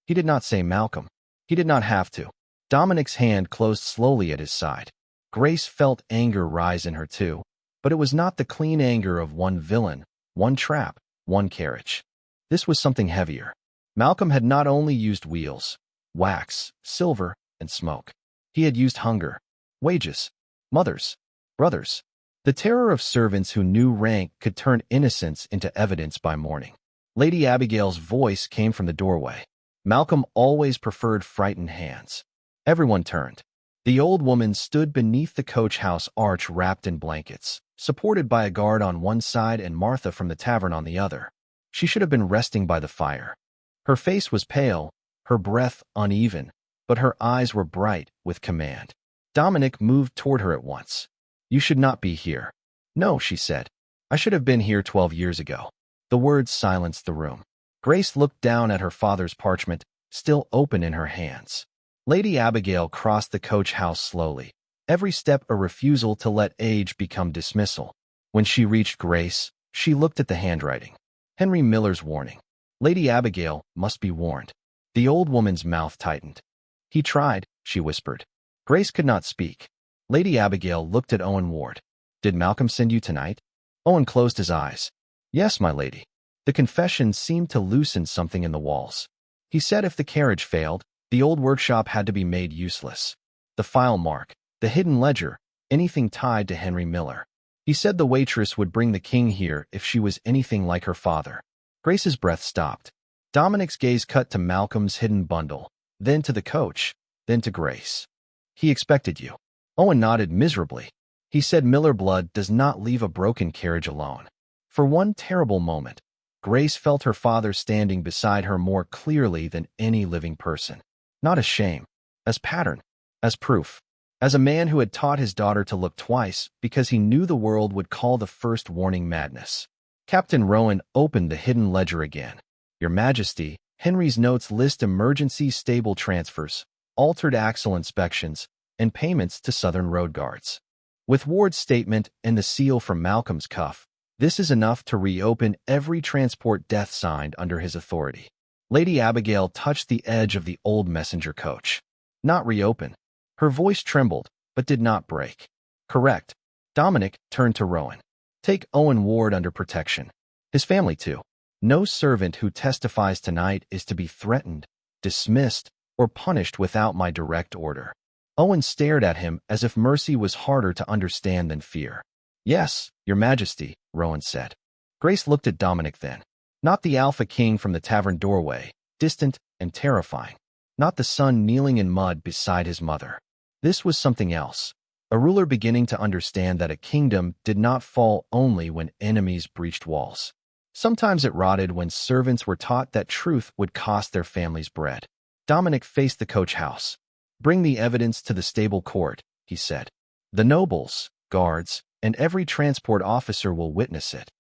He did not say Malcolm. He did not have to. Dominic's hand closed slowly at his side. Grace felt anger rise in her too, but it was not the clean anger of one villain, one trap, one carriage. This was something heavier. Malcolm had not only used wheels, wax, silver, and smoke. He had used hunger, wages, mothers, brothers. The terror of servants who knew rank could turn innocence into evidence by morning. Lady Abigail's voice came from the doorway. Malcolm always preferred frightened hands. Everyone turned. The old woman stood beneath the coach house arch wrapped in blankets, supported by a guard on one side and Martha from the tavern on the other. She should have been resting by the fire. Her face was pale, her breath uneven, but her eyes were bright with command. Dominic moved toward her at once. You should not be here. No, she said. I should have been here 12 years ago. The words silenced the room. Grace looked down at her father's parchment, still open in her hands. Lady Abigail crossed the coach house slowly, every step a refusal to let age become dismissal. When she reached Grace, she looked at the handwriting. Henry Miller's warning. Lady Abigail must be warned. The old woman's mouth tightened. He tried, she whispered. Grace could not speak. Lady Abigail looked at Owen Ward. Did Malcolm send you tonight? Owen closed his eyes. Yes, my lady. The confession seemed to loosen something in the walls. He said if the carriage failed, the old workshop had to be made useless. The file mark, the hidden ledger, anything tied to Henry Miller. He said the waitress would bring the king here if she was anything like her father. Grace's breath stopped. Dominic's gaze cut to Malcolm's hidden bundle, then to the coach, then to Grace. He expected you. Owen nodded miserably. He said Miller blood does not leave a broken carriage alone. For one terrible moment, Grace felt her father standing beside her more clearly than any living person. Not as shame, as pattern, as proof, as a man who had taught his daughter to look twice because he knew the world would call the first warning madness. Captain Rowan opened the hidden ledger again. Your Majesty, Henry's notes list emergency stable transfers, altered axle inspections, and payments to Southern Road Guards. With Ward's statement and the seal from Malcolm's cuff, this is enough to reopen every transport death signed under his authority. Lady Abigail touched the edge of the old messenger coach. Not reopen. Her voice trembled, but did not break. Correct. Dominic turned to Rowan. Take Owen Ward under protection. His family too. No servant who testifies tonight is to be threatened, dismissed, or punished without my direct order. Owen stared at him as if mercy was harder to understand than fear. Yes, Your Majesty, Rowan said. Grace looked at Dominic then. Not the Alpha King from the tavern doorway, distant and terrifying. Not the son kneeling in mud beside his mother. This was something else. a ruler beginning to understand that a kingdom did not fall only when enemies breached walls. Sometimes it rotted when servants were taught that truth would cost their families bread. Dominic faced the coach house. "Bring the evidence to the stable court," he said. "The nobles, guards, and every transport officer will witness it."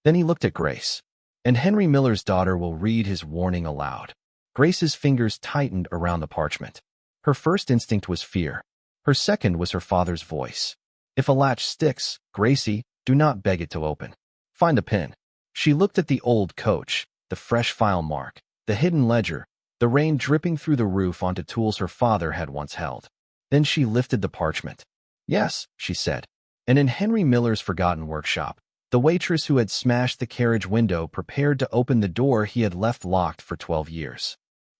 Then he looked at Grace. "And Henry Miller's daughter will read his warning aloud." Grace's fingers tightened around the parchment. Her first instinct was fear. Her second was her father's voice. "If a latch sticks, Gracie, do not beg it to open. Find a pin." She looked at the old coach, the fresh file mark, the hidden ledger, the rain dripping through the roof onto tools her father had once held. Then she lifted the parchment. "Yes," she said. And in Henry Miller's forgotten workshop, the waitress who had smashed the carriage window prepared to open the door he had left locked for 12 years.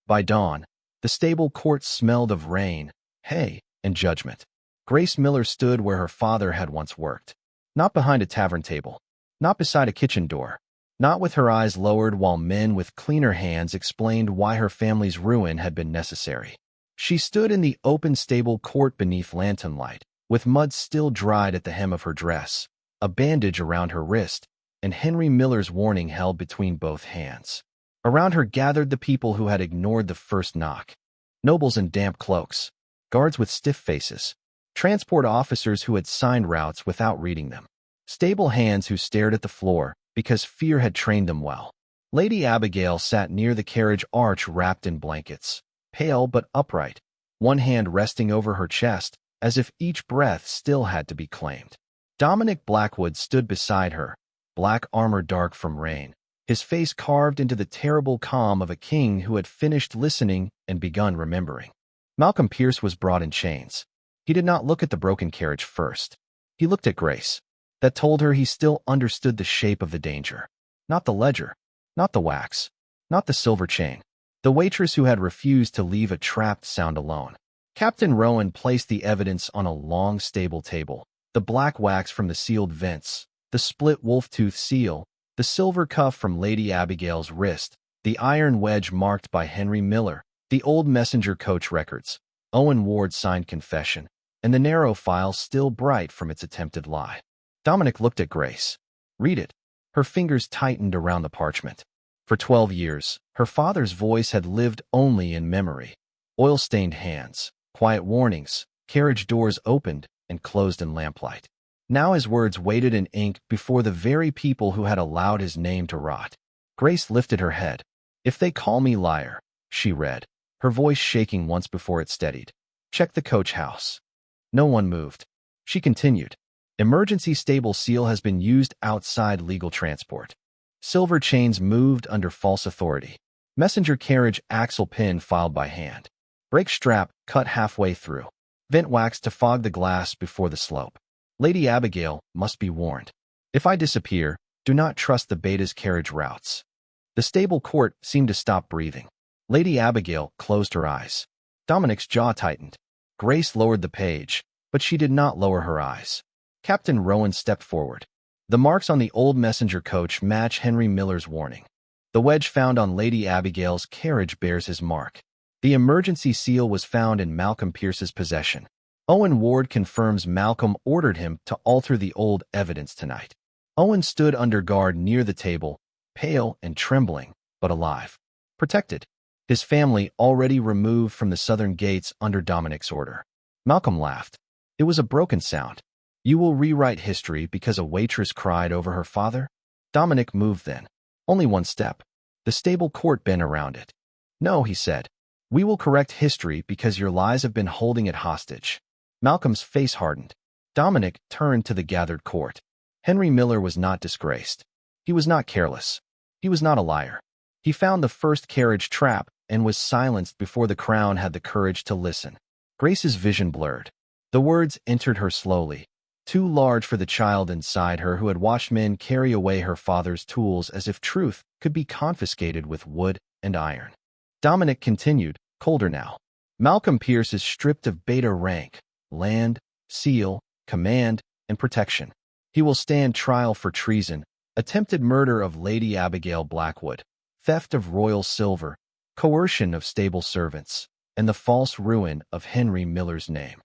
By dawn, the stable court smelled of rain, hay, and judgment. Grace Miller stood where her father had once worked. Not behind a tavern table. Not beside a kitchen door. Not with her eyes lowered while men with cleaner hands explained why her family's ruin had been necessary. She stood in the open stable court beneath lantern light, with mud still dried at the hem of her dress, a bandage around her wrist, and Henry Miller's warning held between both hands. Around her gathered the people who had ignored the first knock. Nobles in damp cloaks, guards with stiff faces, transport officers who had signed routes without reading them, stable hands who stared at the floor because fear had trained them well. Lady Abigail sat near the carriage arch wrapped in blankets, pale but upright, one hand resting over her chest as if each breath still had to be claimed. Dominic Blackwood stood beside her, black armor dark from rain, his face carved into the terrible calm of a king who had finished listening and begun remembering. Malcolm Pierce was brought in chains. He did not look at the broken carriage first. He looked at Grace. That told her he still understood the shape of the danger. Not the ledger, not the wax, not the silver chain. The waitress who had refused to leave a trapped sound alone. Captain Rowan placed the evidence on a long stable table. The black wax from the sealed vents, the split wolf-tooth seal, the silver cuff from Lady Abigail's wrist, the iron wedge marked by Henry Miller, the old messenger coach records, Owen Ward's signed confession, and the narrow file still bright from its attempted lie. Dominic looked at Grace. "Read it." Her fingers tightened around the parchment. For 12 years, her father's voice had lived only in memory. Oil-stained hands, quiet warnings, carriage doors opened and closed in lamplight. Now his words waited in ink before the very people who had allowed his name to rot. Grace lifted her head. "If they call me liar," she read, her voice shaking once before it steadied. "Check the coach house." No one moved. She continued. "Emergency stable seal has been used outside legal transport. Silver chains moved under false authority. Messenger carriage axle pin filed by hand. Brake strap cut halfway through. Vent wax to fog the glass before the slope. Lady Abigail must be warned. If I disappear, do not trust the beta's carriage routes." The stable court seemed to stop breathing. Lady Abigail closed her eyes. Dominic's jaw tightened. Grace lowered the page, but she did not lower her eyes. Captain Rowan stepped forward. "The marks on the old messenger coach match Henry Miller's warning. The wedge found on Lady Abigail's carriage bears his mark. The emergency seal was found in Malcolm Pierce's possession. Owen Ward confirms Malcolm ordered him to alter the old evidence tonight." Owen stood under guard near the table, pale and trembling, but alive. Protected. His family already removed from the southern gates under Dominic's order. Malcolm laughed. It was a broken sound. "You will rewrite history because a waitress cried over her father?" Dominic moved then. Only one step. The stable court bent around it. "No," he said. "We will correct history because your lies have been holding it hostage." Malcolm's face hardened. Dominic turned to the gathered court. Henry Miller was not disgraced. He was not careless. He was not a liar. He found the first carriage trap and was silenced before the crown had the courage to listen. Grace's vision blurred. The words entered her slowly, too large for the child inside her who had watched men carry away her father's tools as if truth could be confiscated with wood and iron. Dominic continued, colder now. "Malcolm Pierce is stripped of beta rank, land, seal, command, and protection. He will stand trial for treason, attempted murder of Lady Abigail Blackwood, theft of royal silver, coercion of stable servants, and the false ruin of Henry Miller's name."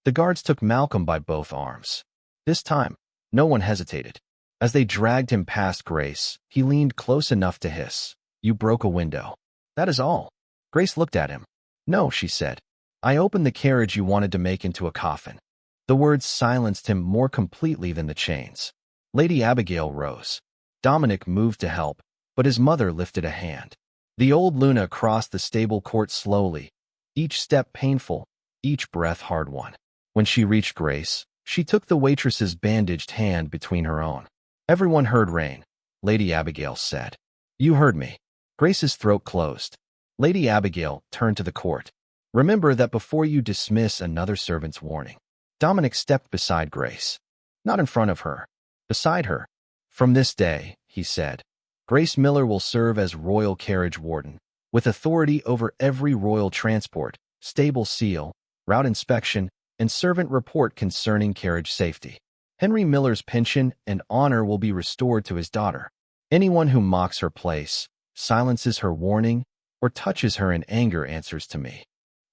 The guards took Malcolm by both arms. This time, no one hesitated. As they dragged him past Grace, he leaned close enough to hiss, "You broke a window. That is all." Grace looked at him. "No," she said. "I opened the carriage you wanted to make into a coffin." The words silenced him more completely than the chains. Lady Abigail rose. Dominic moved to help, but his mother lifted a hand. The old Luna crossed the stable court slowly, each step painful, each breath hard-won. When she reached Grace, she took the waitress's bandaged hand between her own. "Everyone heard Rain," Lady Abigail said. "You heard me." Grace's throat closed. Lady Abigail turned to the court. "Remember that before you dismiss another servant's warning." Dominic stepped beside Grace. Not in front of her. Beside her. "From this day," he said, "Grace Miller will serve as Royal Carriage Warden, with authority over every royal transport, stable seal, route inspection, and servant report concerning carriage safety. Henry Miller's pension and honor will be restored to his daughter. Anyone who mocks her place, silences her warning, or touches her in anger answers to me."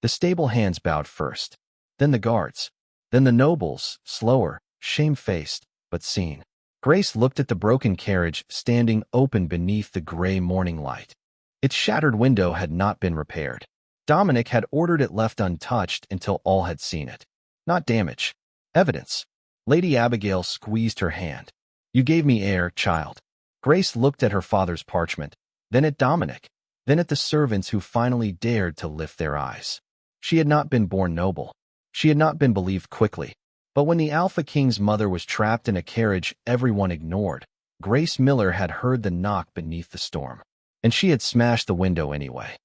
The stable hands bowed first, then the guards, then the nobles, slower, shamefaced, but seen. Grace looked at the broken carriage standing open beneath the gray morning light. Its shattered window had not been repaired. Dominic had ordered it left untouched until all had seen it. Not damage. Evidence. Lady Abigail squeezed her hand. "You gave me air, child." Grace looked at her father's parchment, then at Dominic, then at the servants who finally dared to lift their eyes. She had not been born noble. She had not been believed quickly. But when the Alpha King's mother was trapped in a carriage everyone ignored, Grace Miller had heard the knock beneath the storm. And she had smashed the window anyway.